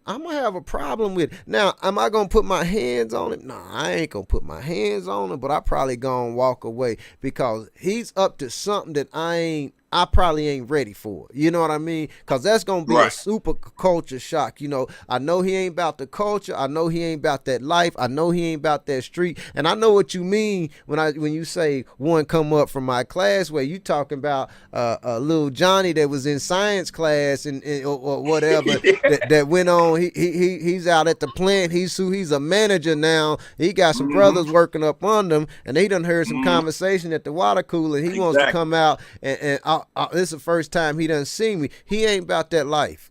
I'm going to have a problem with it. Now, am I going to put my hands on it? No, I ain't going to put my hands on it, but I probably going to walk away because he's up to something that I probably ain't ready for. You know what I mean? Because that's going to be a super culture shock. You know, I know he ain't about the culture. I know he ain't about that life. I know he ain't about that street. And I know what you mean when you say one come up from my class where you talking about little Johnny that was in science class or whatever that went on. He's out at the plant. He's a manager now. He got some brothers working up under him, and they done heard some conversation at the water cooler. And he wants to come out and this is the first time he done seen me. He ain't about that life.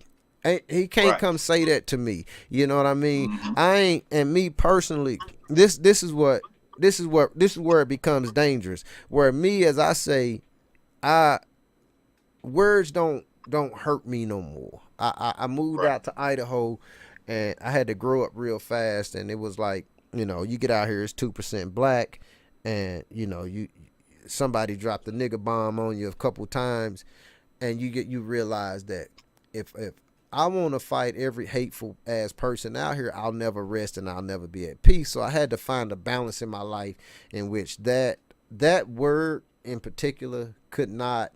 He can't come say that to me. You know what I mean? I ain't. And me personally, this is where it becomes dangerous. Where me, as I say, words don't hurt me no more. I moved out to Idaho, and I had to grow up real fast. And it was like, you know, you get out here, it's 2% black, and you know somebody dropped the nigger bomb on you a couple times, and you realize that if I want to fight every hateful ass person out here, I'll never rest and I'll never be at peace. So I had to find a balance in my life in which that word in particular could not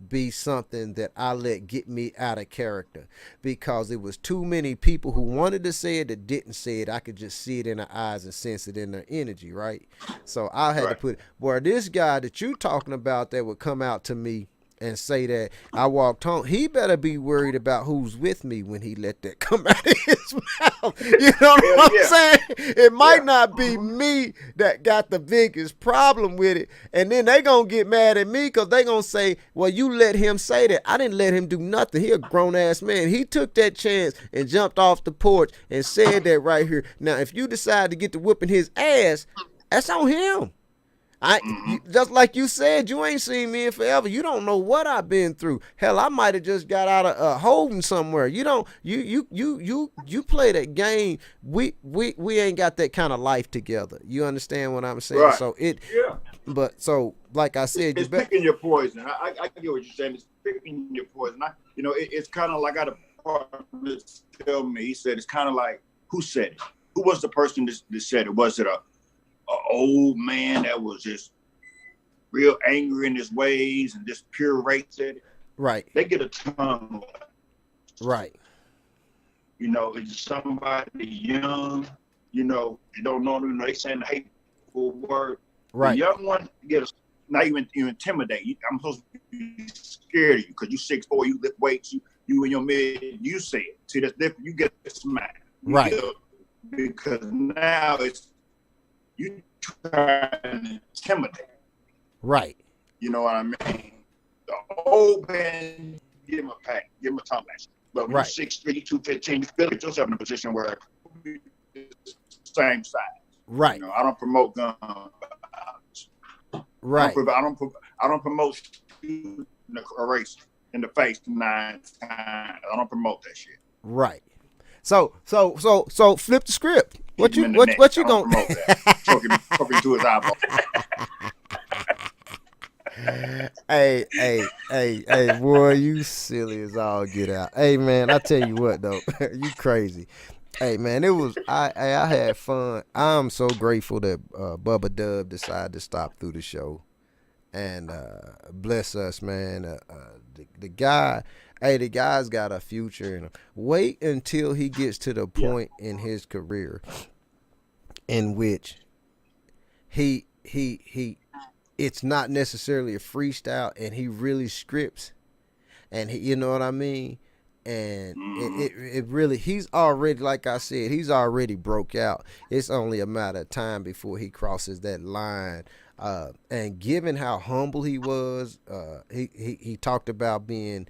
be something that I let get me out of character, because it was too many people who wanted to say it that didn't say it. I could just see it in their eyes and sense it in their energy, right? So I had to put, boy, this guy that you talking about that would come out to me and say that I walked home, he better be worried about who's with me when he let that come out of his mouth. You know what I'm saying? It might not be me that got the biggest problem with it, and then they gonna get mad at me because they gonna say, well, you let him say that. I didn't let him do nothing. He a grown-ass man. He took that chance and jumped off the porch and said that right here. Now, if you decide to get to whooping his ass, that's on him. Just like you said, you ain't seen me in forever. You don't know what I've been through. Hell, I might have just got out of holding somewhere. You don't. You play that game. We ain't got that kind of life together. You understand what I'm saying? Right. So But so, like I said, it's picking your poison. I get what you're saying. It's picking your poison. It's kind of like I got a partner tell me, he said, it's kind of like, who said it? Who was the person that said it? Was it a old man that was just real angry in his ways and just pure race said it? Right. They get a tongue. Right. You know, it's somebody young, you know, they don't know, they saying the hateful word. Right. The young one get a, now you intimidate. I'm supposed to be scared of you because you 6'4", you lift weights, you in your mid, you say it. See, that's different. You get smacked. Right. Because now it's you trying to intimidate. Right. You know what I mean? The old man, give him a pack, give him a tongue lash. But when right. you're 6'3", 215, you feel yourself in a position where same size. Right. You know, I don't promote gun violence. Right. I don't promote shooting a race in the face 9 times. I don't promote that shit. Right. So flip the script. What you gonna promote that? Choking to his eyeball. Hey, boy, you silly as all get out. Hey, man, I tell you what though, you crazy. Hey, man, I had fun. I'm so grateful that Bubba Dub decided to stop through the show, and bless us, man. The guy, the guy's got a future, and wait until he gets to the point in his career in which he it's not necessarily a freestyle, and he really scripts, and you know what I mean. And it really, he's already, like I said, he's already broke out. It's only a matter of time before he crosses that line. And given how humble he was, he talked about being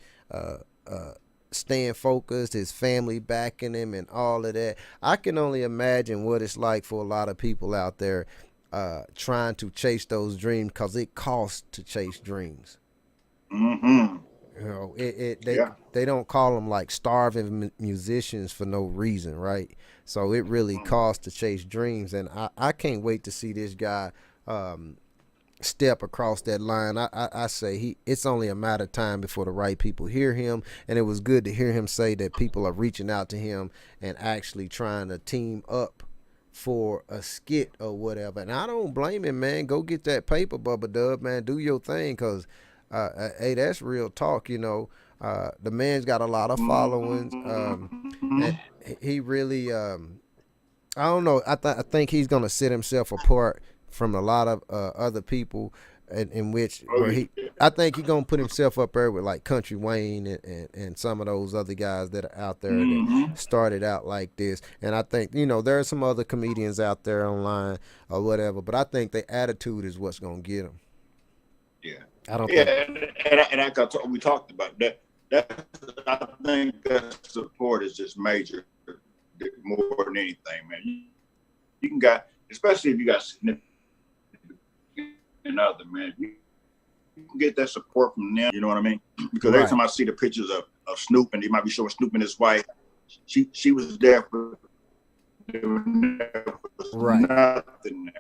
staying focused, his family backing him, and all of that. I can only imagine what it's like for a lot of people out there trying to chase those dreams, because it costs to chase dreams. Mm-hmm. You know, they don't call them like starving musicians for no reason, right? So it really costs to chase dreams, and I can't wait to see this guy step across that line. I say it's only a matter of time before the right people hear him, and it was good to hear him say that people are reaching out to him and actually trying to team up for a skit or whatever. And I don't blame him, man. Go get that paper, Bubba Dub, man. Do your thing, because hey, that's real talk, you know. The man's got a lot of followings. And he really, I don't know. I think he's gonna set himself apart from a lot of other people, in which I think he's gonna put himself up there with like Country Wayne and some of those other guys that are out there that started out like this. And I think, you know, there are some other comedians out there online or whatever, but I think the attitude is what's gonna get them. Yeah. I don't. And we talked about that. I think that support is just major, more than anything, man. You can got, especially if you got significant other, man. You can get that support from them. You know what I mean? Because every time I see the pictures of Snoop, and they might be showing Snoop and his wife, she was there for nothing there.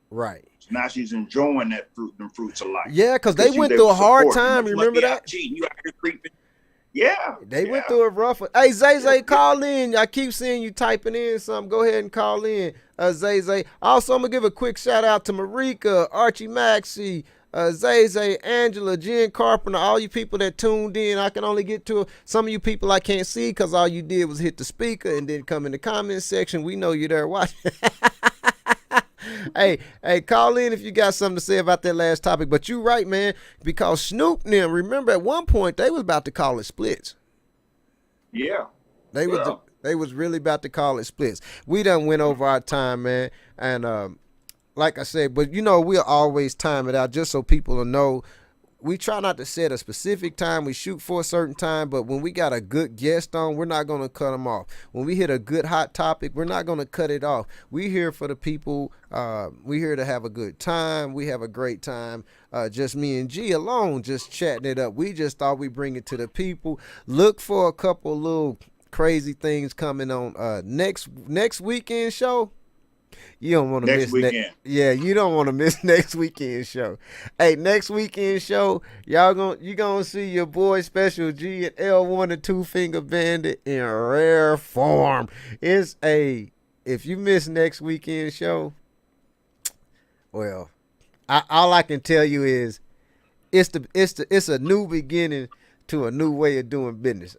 Right. Now she's enjoying them fruits of life. Yeah, because they went through a hard time. Remember that? Cheating, you out here creeping. Yeah. They went through a rough. Hey, Zay, call in. I keep seeing you typing in something. Go ahead and call in, Zay. Also, I'm gonna give a quick shout out to Marika, Archie Maxey, Zay, Angela, Jen Carpenter, all you people that tuned in. I can only get to some of you people I can't see because all you did was hit the speaker and then come in the comment section. We know you're there watching. Hey, call in if you got something to say about that last topic. But you right, man, because Snoop and them, remember at one point they was about to call it splits. Yeah. They was really about to call it splits. We done went over our time, man. And like I said, but you know, we'll always time it out just so people will know. We try not to set a specific time. We shoot for a certain time, but when we got a good guest on, we're not going to cut them off. When we hit a good hot topic, we're not going to cut it off. We here for the people. We here to have a good time. We have a great time. Just me and G alone, just chatting it up. We just thought we'd bring it to the people. Look for a couple little crazy things coming on next weekend show. You don't want to Next miss weekend. yeah, you don't want to miss next weekend show. Hey, next weekend show, you gonna see your boy Special G and L1 and Two Finger Bandit in rare form. If you miss next weekend show, well, all I can tell you is it's a new beginning to a new way of doing business.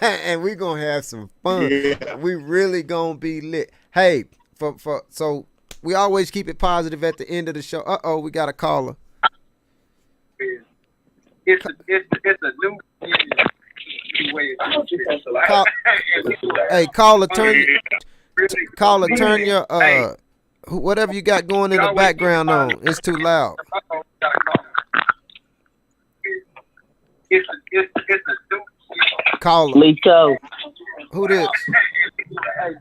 And we're gonna have some fun. Yeah. We really gonna be lit. Hey, so we always keep it positive at the end of the show. We got a caller. It's a new way of doing business. Hey, caller, turn your whatever you got going in the background on. It's too loud. It's a new Caller. Lito. Who this? Hey,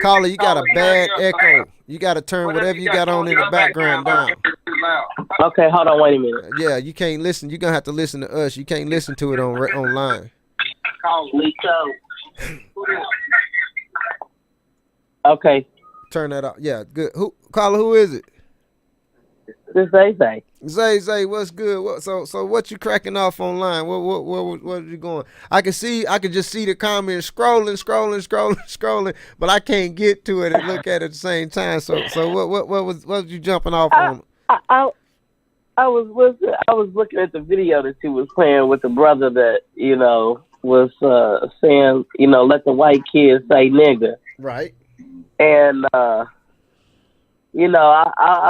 Caller, you got a bad echo. You got to turn whatever you got on in the background down. Okay, hold on, wait a minute. Yeah, you can't listen. You're going to have to listen to us. You can't listen to it online. Lito. Okay. Turn that off. Yeah, good. Caller, who is it? This Zay. Zay, what's good? So what you cracking off online? What are you going? I can just see the comments scrolling, but I can't get to it and look at it at the same time. So what was you jumping off on? I was looking at the video that you was playing with the brother that, was saying, let the white kids say nigga. Right. And I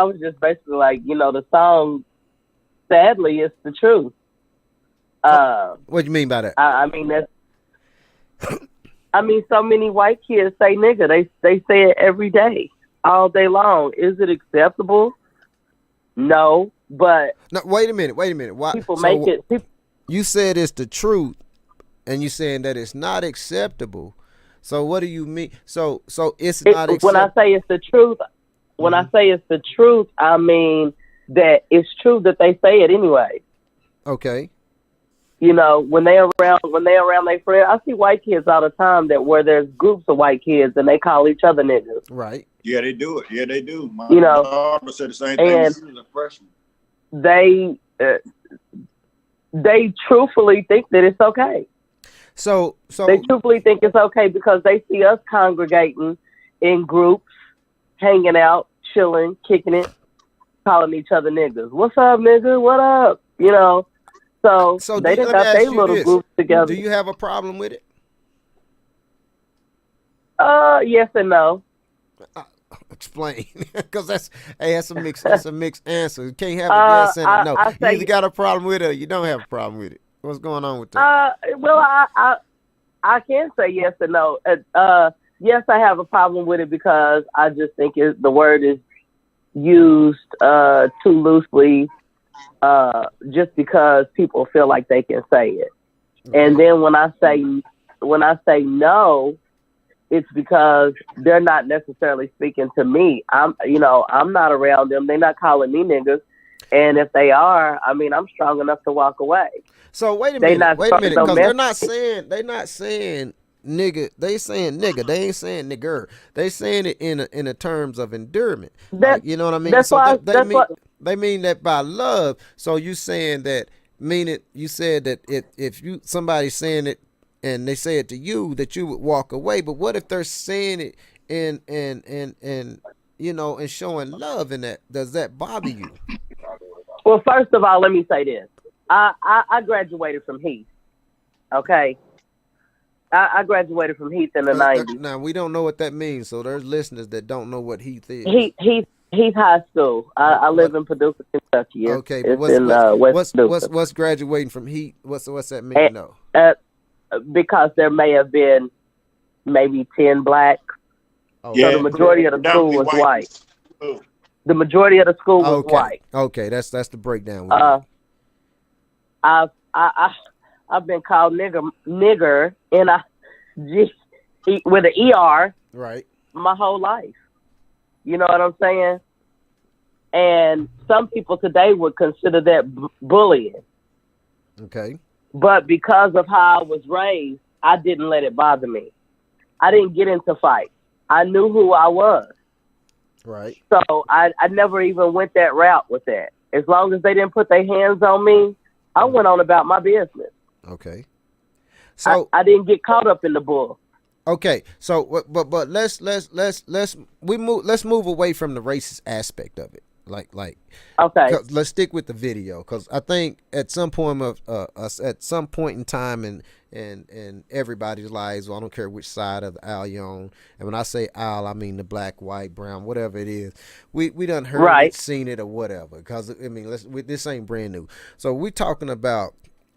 was just basically like, the song, sadly, it's the truth. What do you mean by that? I mean, so many white kids say nigga. They say it every day, all day long. Is it acceptable? No, but... No, wait a minute. Why people make it... You said it's the truth, and you saying that it's not acceptable. So what do you mean? So it's not acceptable. When I say it's the truth... When I say it's the truth, I mean that it's true that they say it anyway. Okay. When they around their friends, I see white kids all the time where there's groups of white kids and they call each other niggas. Right. Yeah, they do it. Yeah, they do. My daughter said the same thing. And She was a freshman. They truthfully think that it's okay. So they truthfully think it's okay because they see us congregating in groups, hanging out, chilling, kicking it, calling each other niggas. What's up, nigga? What up? So they done got their little groups together. Do you have a problem with it? Yes and no. Explain, because that's a mixed answer. You can't have a yes and a no. You either got a problem with it or you don't have a problem with it. What's going on with that? Well, I can say yes and no. Yes, I have a problem with it because I just think the word is used too loosely, just because people feel like they can say it. Okay. And then when I say no, it's because they're not necessarily speaking to me. I'm not around them. They're not calling me niggas. And if they are, I'm strong enough to walk away. So wait a minute, because they're not saying nigga. They saying nigga. They ain't saying nigger. They saying it in a terms of endearment. You know what I mean? They mean that by love. So you saying that, meaning you said that if somebody's saying it and they say it to you, that you would walk away. But what if they're saying it and showing love in that? Does that bother you? Well, first of all, let me say this. I graduated from Heath. Okay. I graduated from Heath in the 90s. Now, we don't know what that means, so there's listeners that don't know what Heath is. Heath High School. I live in Paducah, Kentucky. Okay, but what's graduating from Heath? What's that mean, though? Because there may have been maybe 10 blacks. Oh. So the majority of the school was white. The majority of the school was white. Okay, that's the breakdown. I've been called nigger, with an ER, right, my whole life. You know what I'm saying? And some people today would consider that bullying. Okay. But because of how I was raised, I didn't let it bother me. I didn't get into fights. I knew who I was. Right. So I never even went that route with that. As long as they didn't put their hands on me, I went on about my business. Okay. So I didn't get caught up in the bull. Okay, so but let's move away from the racist aspect of it. Like okay, let's stick with the video, because I think at some point in time in everybody's lives, well, I don't care which side of the aisle you're on, and when I say aisle, I mean the black, white, brown, whatever it is. We done heard it, seen it, or whatever. Because I mean, this ain't brand new. So we're talking about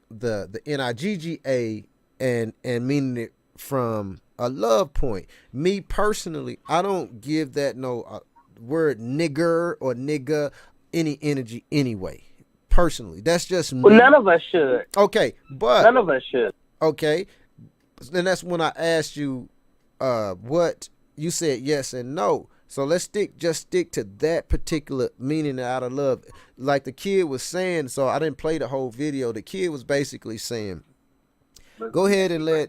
the NIGGA and meaning it from a love point. Me personally, I don't give that no word nigger or nigga any energy anyway. Personally, that's just me. Well, none of us should. Okay, but none of us should. Okay, then that's when I asked you what you said, yes and no. So let's stick to that particular meaning out of love. Like the kid was saying, so I didn't play the whole video. The kid was basically saying, go ahead and let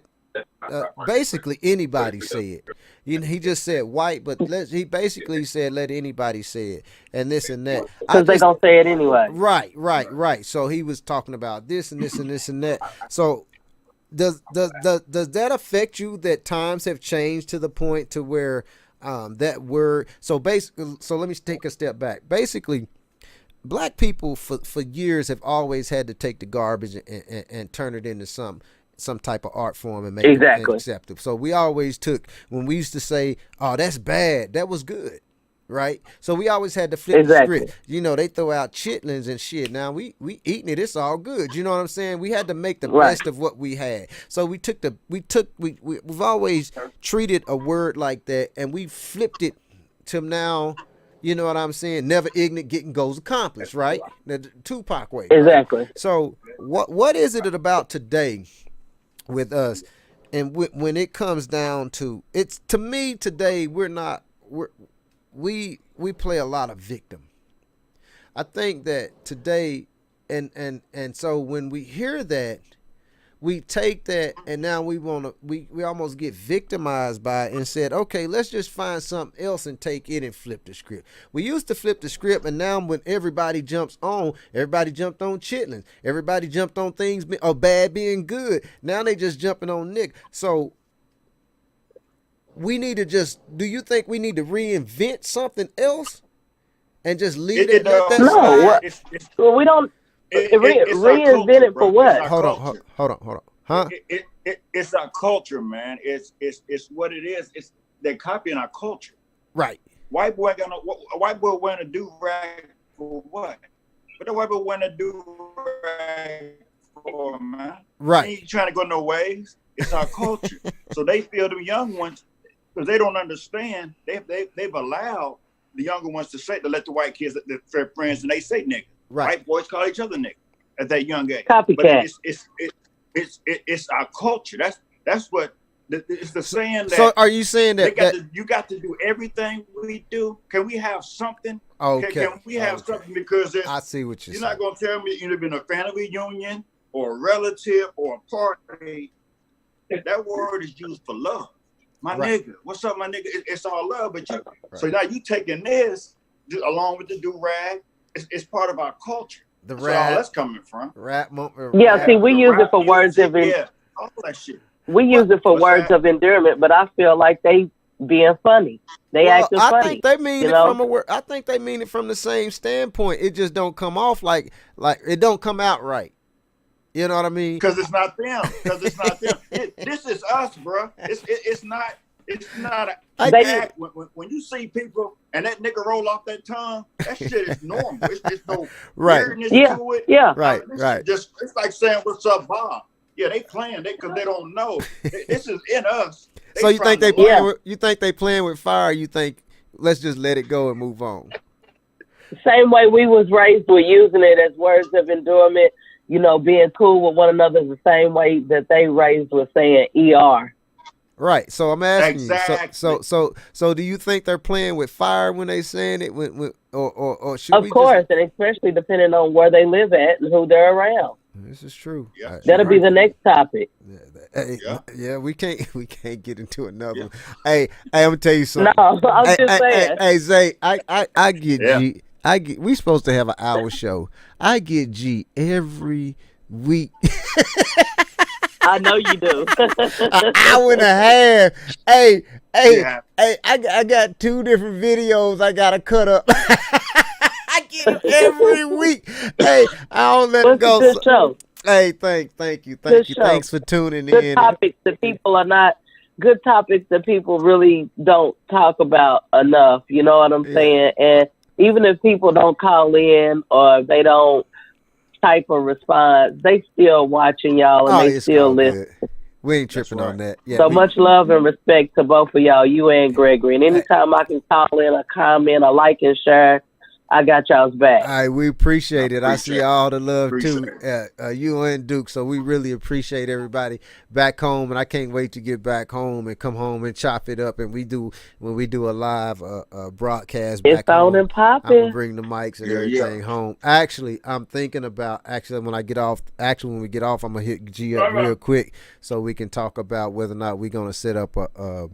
basically anybody say it. He just said white, but he basically said let anybody say it, and this and that. Because they gonna say it anyway. Right. So he was talking about this and this and this and that. So does that affect you, that times have changed to the point to where that word? So basically, so let me take a step back. Basically, black people for years have always had to take the garbage and turn it into some type of art form and make it acceptable. So we always took, when we used to say, oh, that's bad, that was good, right? So we always had to flip the script. You know, they throw out chitlins and shit. Now we eating it, it's all good. You know what I'm saying? We had to make the best of what we had. So we've always treated a word like that, and we flipped it to now. You know what I'm saying? Never ignorant, getting goals accomplished, right? The Tupac way. Exactly. Right? So what is it about today with us, and when it comes down to it's, to me today, we play a lot of victim. I think that today, and so when we hear that, we take that and now we almost get victimized by it and said, okay, let's just find something else and take it and flip the script. We used to flip the script, and now when everybody jumped on chitlins. Everybody jumped on things bad being good. Now they just jumping on Nick. So we need to do you think we need to reinvent something else and just leave it? No, well, we don't. Reinvent it for what? Hold on. Huh? It's our culture, man. It's what it is. They're copying our culture. Right. White boy wearing a do-rag for what? What the white boy wearing a do-rag for, man? Right. He ain't trying to go no ways. It's our culture. So they feel the young ones, because they don't understand. They've allowed the younger ones to let the white kids, their friends, and they say nigga. Right. White boys call each other nigga at that young age. Copycat. But it's our culture. That's what it's the saying. That so are you saying that you got to do everything we do? Can we have something? Okay. Can we have something? Because I see what you're not gonna tell me you've been a family reunion or a relative or a party. That word is used for love. My nigga, what's up, my nigga? It's all love, but you. Right. So now you taking this along with the do rag. It's part of our culture. The rap. That's all that's coming from. See, we use it for words of all that shit. We use it for words of endearment, but I feel like they being funny. They acting funny. I think they mean it from a word. I think they mean it from the same standpoint. It just don't come off like it don't come out right. You know what I mean? Because it's not them. This is us, bro. It's not. It's not an act. When you see people and that nigga roll off that tongue, that shit is normal. It's no weirdness to it. Yeah. Right. It's like saying, "What's up, Bob?" Yeah, they playing because they don't know. This is in us. So you think they playing? You think they playing with fire? You think let's just let it go and move on? Same way we was raised with using it as words of endearment. You know, being cool with one another is the same way that they raised with saying "er." Right. So I'm asking you. So do you think they're playing with fire when they saying it? Or should we? Of course, and especially depending on where they live at and who they're around. This is true. Yeah. That'll be the next topic. Hey, yeah, we can't get into another one. Hey, I'm gonna tell you something. No, I'm just saying. Hey, Zay, I get G. We supposed to have an hour show. I get G every week. I know you do. An hour and a half. Hey, I got 2 different videos I gotta cut up. I get it every week. Hey, I don't let it go. Good show. Hey, thank you. Good show. Thanks for tuning Good in. topics that people really don't talk about enough. You know what I'm saying? And even if people don't call in or they don't type a response, they still watching y'all and they still listen. We ain't tripping on that. Yeah, so much love and respect to both of y'all, you and Gregory. And anytime I can call in, a comment, a like and share, I got y'all's back. All right, we appreciate it. I see all the love too, you and Duke. So we really appreciate everybody back home, and I can't wait to get back home and come home and chop it up. And when we do a live broadcast, it's back on home, and popping. I'm gonna bring the mics and everything home. Actually, I'm thinking about when I get off. Actually, when we get off, I'm gonna hit G up real quick so we can talk about whether or not we're gonna set up a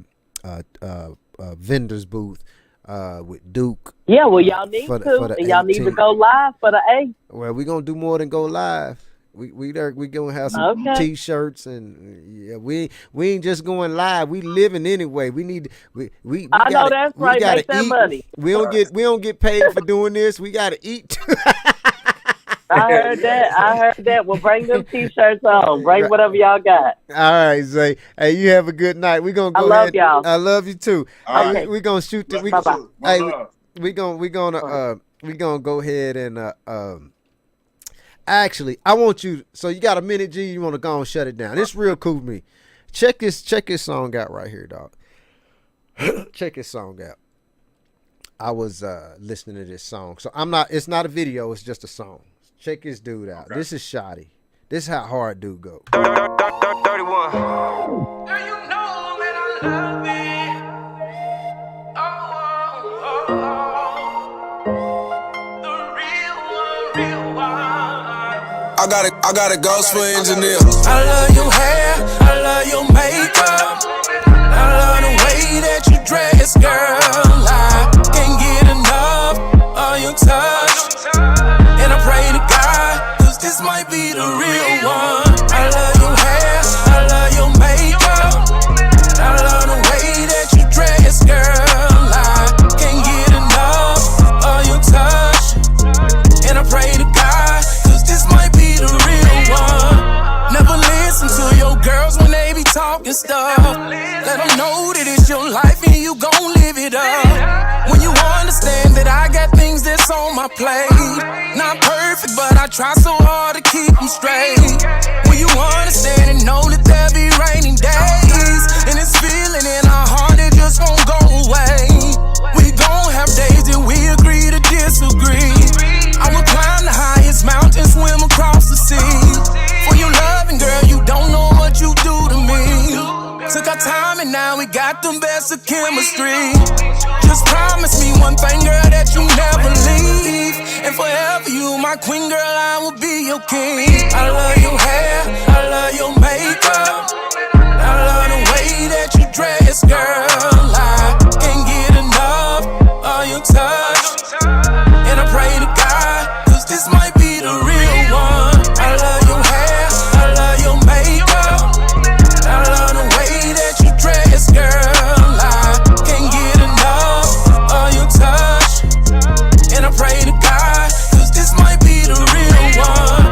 vendor's booth. With Duke. Yeah, well, y'all need to. And y'all need to go live for the A. Well, we're gonna do more than go live. We gonna have some T-shirts and we ain't just going live. We living anyway. We need we I know gotta, that's right. Make that eat. money. We don't get paid for doing this. We gotta eat. I heard that. Well, bring them T-shirts on. Bring whatever y'all got. All right, Zay. Hey, you have a good night. We're gonna go I love y'all. I love you too. Okay. Hey, we're gonna shoot this. Bye-bye. We're gonna go ahead and actually, I want you. So you got a minute, G? You want to go and shut it down? It's real cool to me. Check this song out right here, dog. Check this song out. I was listening to this song, so it's not a video. It's just a song. Check this dude out. Okay. This is Shoddy. This is how hard dude go. 31. I got a ghost for engineer. I love your hair, I love your makeup, I love the way that you dress, girl. I can't get enough of your touch, and I pray to God, cause this might be the real one. I love your hair, I love your makeup, I love the way that you dress, girl. I can't get enough of your touch, and I pray to God, cause this might be the real one. Never listen to your girls when they be talking stuff. Let them know that it's your life and you gon' live it up. When you understand that I got things that's on my plate, not perfect, but I try so hard to keep them straight. When you understand and know that there'll be rainy days, and it's feeling in our heart that just won't go away. We gon' have days that we agree to disagree. I will climb the highest mountain, swim across the sea. For your loving, girl, you don't know what you do to me. Took our time and now we got the best of chemistry. Just promise me one thing, girl, that you never leave. And forever you my queen, girl, I will be your king. I love your hair, I love your makeup, I love the way that you dress, girl. I can't get enough of your touch, and I pray to God, cause this might be the real one. I love your hair, I love your makeup, I love the way that you dress, girl. I can't get enough of your touch, and I pray to God, cause this might be the real one.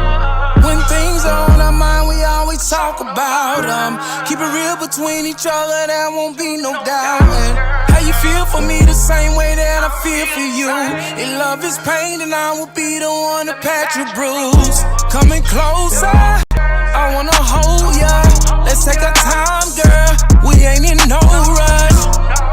When things are on our mind, we always talk about them. Keep it real between each other, there won't be no doubt. And how you feel for me the same way that I feel for you. If love is pain, then I will be the one to patch your bruise. Coming closer, I wanna hold ya. Let's take our time, girl, we ain't in no rush.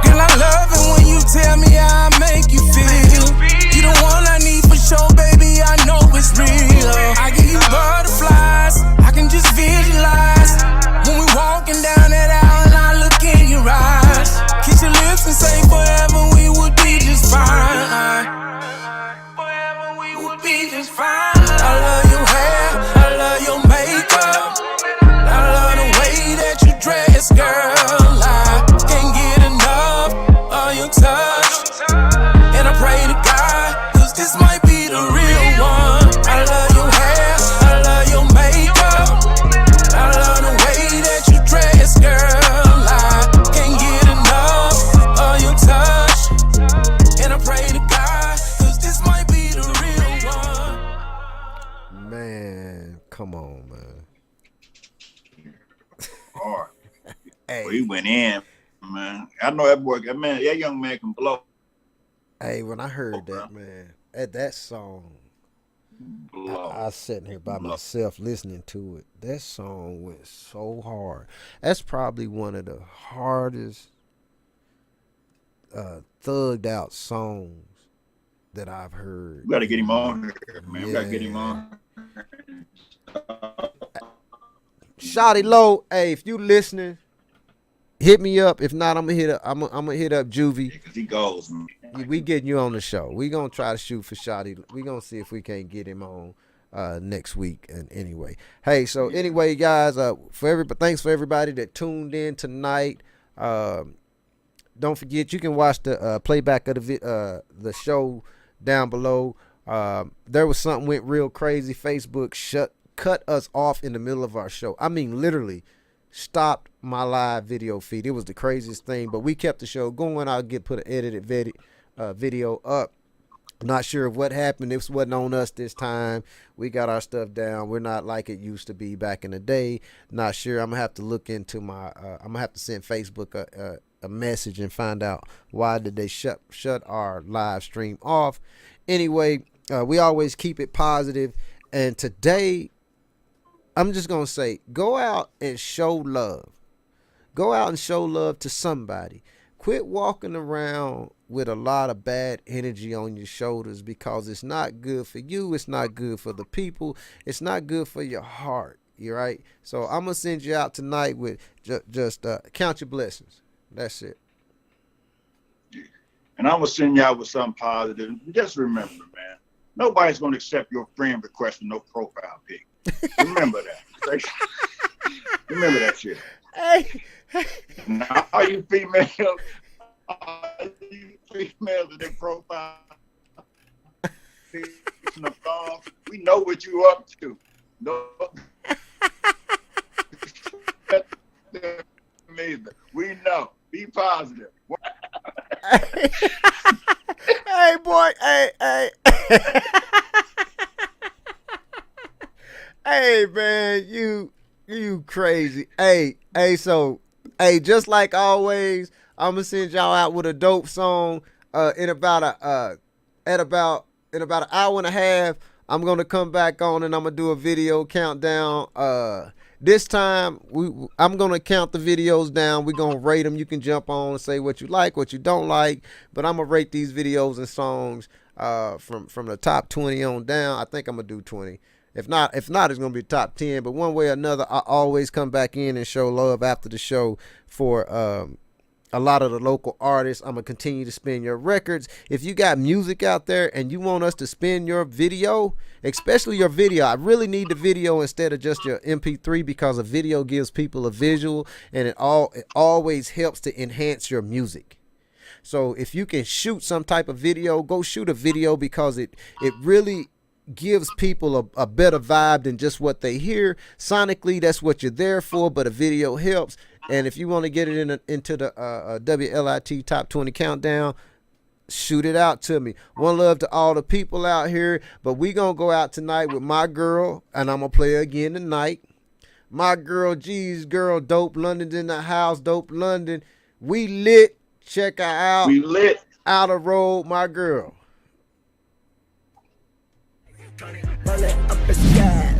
Girl, I love it when you tell me how I make you feel. You the one I need for sure, baby, I know it's real. I give you butterflies, I can just visualize when we walking down that aisle and I look in your eyes. Kiss your lips and say forever we would be just fine. Forever we would be just fine. I love your hair, I love your Oh, he went in, man. I know that boy, that young man can blow. Hey, when I heard that, man, that song, I was sitting here by myself listening to it. That song went so hard. That's probably one of the hardest thugged out songs that I've heard. We got to get him on here, man. We got to get him on. Shotty Low, hey, if you listening, hit me up. If not, I'm gonna hit up Juvie. Because he goes, man. We getting you on the show. We gonna try to shoot for Shotty. We gonna see if we can't get him on next week. And anyway, hey, so anyway, guys, thanks for everybody that tuned in tonight. Don't forget, you can watch the playback of the show down below. There was something went real crazy. Facebook cut us off in the middle of our show. I mean, literally stopped my live video feed. It was the craziest thing, but we kept the show going. I'll put an edited video up. Not sure what happened. This wasn't on us this time. We got our stuff down. We're not like it used to be back in the day. Not sure. I'm gonna have to look into my. I'm gonna have to send Facebook a message and find out why did they shut our live stream off. Anyway, we always keep it positive, and today I'm just gonna say, go out and show love. Go out and show love to somebody. Quit walking around with a lot of bad energy on your shoulders, because it's not good for you. It's not good for the people. It's not good for your heart. You right? So I'm gonna send you out tonight with just count your blessings. That's it. And I'm gonna send you out with something positive. Just remember, man, nobody's gonna accept your friend request with no profile pic. Remember that. Remember that shit. Hey. Now, all you females in their profile, we know what you up to. No, we know. Be positive. Hey, boy. Hey. Hey, man, you crazy. Hey, so, just like always, I'm gonna send y'all out with a dope song. In about an hour and a half, I'm gonna come back on and I'm gonna do a video countdown. This time I'm gonna count the videos down. We're gonna rate them. You can jump on and say what you like, what you don't like, but I'm gonna rate these videos and songs from the top 20 on down. I think I'm gonna do 20. If not, it's gonna be top 10. But one way or another, I always come back in and show love after the show for a lot of the local artists. I'm gonna continue to spin your records. If you got music out there and you want us to spin your video, especially your video, I really need the video instead of just your MP3, because a video gives people a visual, and it always helps to enhance your music. So if you can shoot some type of video, go shoot a video, because it really gives people a better vibe than just what they hear. Sonically, that's what you're there for, but a video helps. And if you want to get it into the WLIT Top 20 Countdown, shoot it out to me. One love to all the people out here, but we going to go out tonight with my girl, and I'm going to play her again tonight. My girl, G's girl, Dope London's in the house. Dope London, we lit. Check her out. We lit. Out of road, my girl. Bullet up the sky.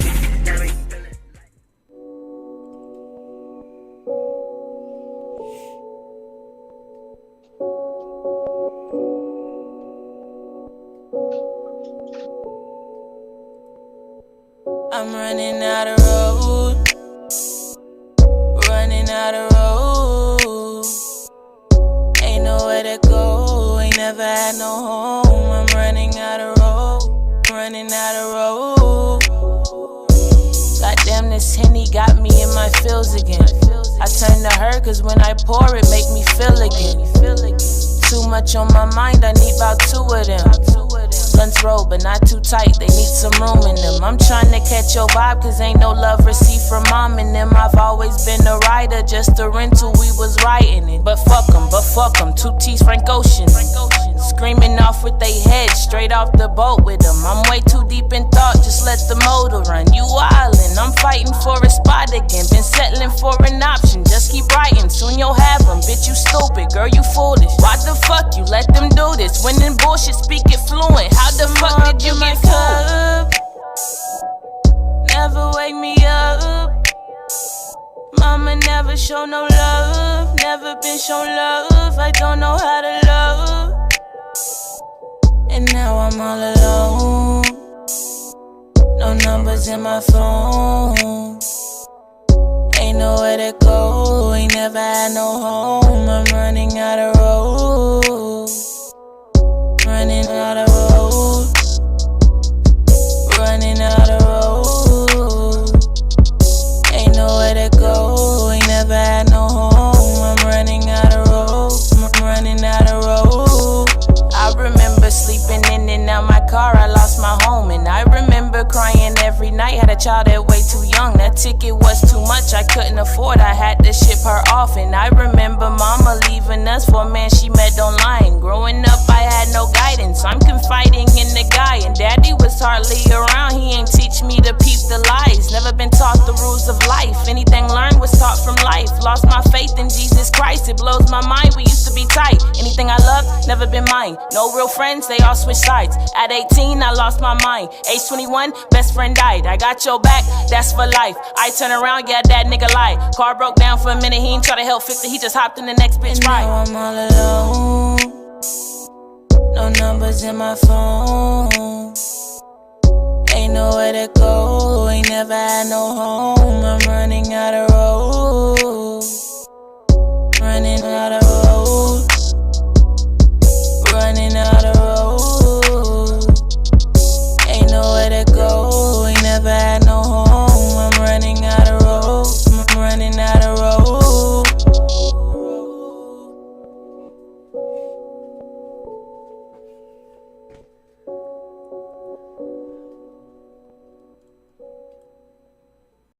I'm running out of road. Running out of road. Ain't nowhere to go. Ain't never had no home. I'm running out of road. Running out of road. Goddamn, this Henny got me in my feels again. I turn to her, cause when I pour it, make me feel again. Too much on my mind, I need about 2 of them. Blunts roll, but not too tight, they need some room in them. I'm trying to catch your vibe, cause ain't no love received from mom and them. I've always been a rider, just a rental, we was writing it. But fuck them, but fuck them, 2 T's Frank Ocean. Screaming off with they heads, straight off the boat with them. I'm way too deep in thought, just let the motor run. You wildin', I'm fighting for a spot again. Been settling for an option, just keep writing. Soon you'll have them, bitch you stupid, girl you foolish. Why the fuck you let them do this? When in bullshit, speak it fluent. How the fuck did you get fooled? Never wake me up. Mama never show no love, never been shown love. I don't know how to love. And now I'm all alone. No numbers in my phone. Ain't nowhere to go. Ain't never had no home. I'm running out of road. Running out of road. Running out of road. Ain't nowhere to go. Ain't never had no home. I'm running out of road. I'm running out of road. I remember sleeping in and out my car, I lost my home. And I remember crying every night, had a child that way too young. That ticket was too much, I couldn't afford, I had to ship her off. And I remember mama leaving us for a man she met online. Growing up I had no guidance, I'm confiding in the guy. And daddy was hardly around, he ain't teach me to peep the lies. Never been taught the rules of life, anything learned was taught from life. Lost my faith in Jesus Christ, it blows my mind, we used to be tight. Anything I love, never been mine. No real friends, they all switch sides. At 18, I lost my mind. Age 21, best friend died. I got your back, that's for life. I turn around, yeah, that nigga lied. Car broke down for a minute, he ain't try to help fix it, he just hopped in the next bitch ride. Now I'm all alone. No numbers in my phone. Ain't nowhere to go, ain't never had no home. I'm running out of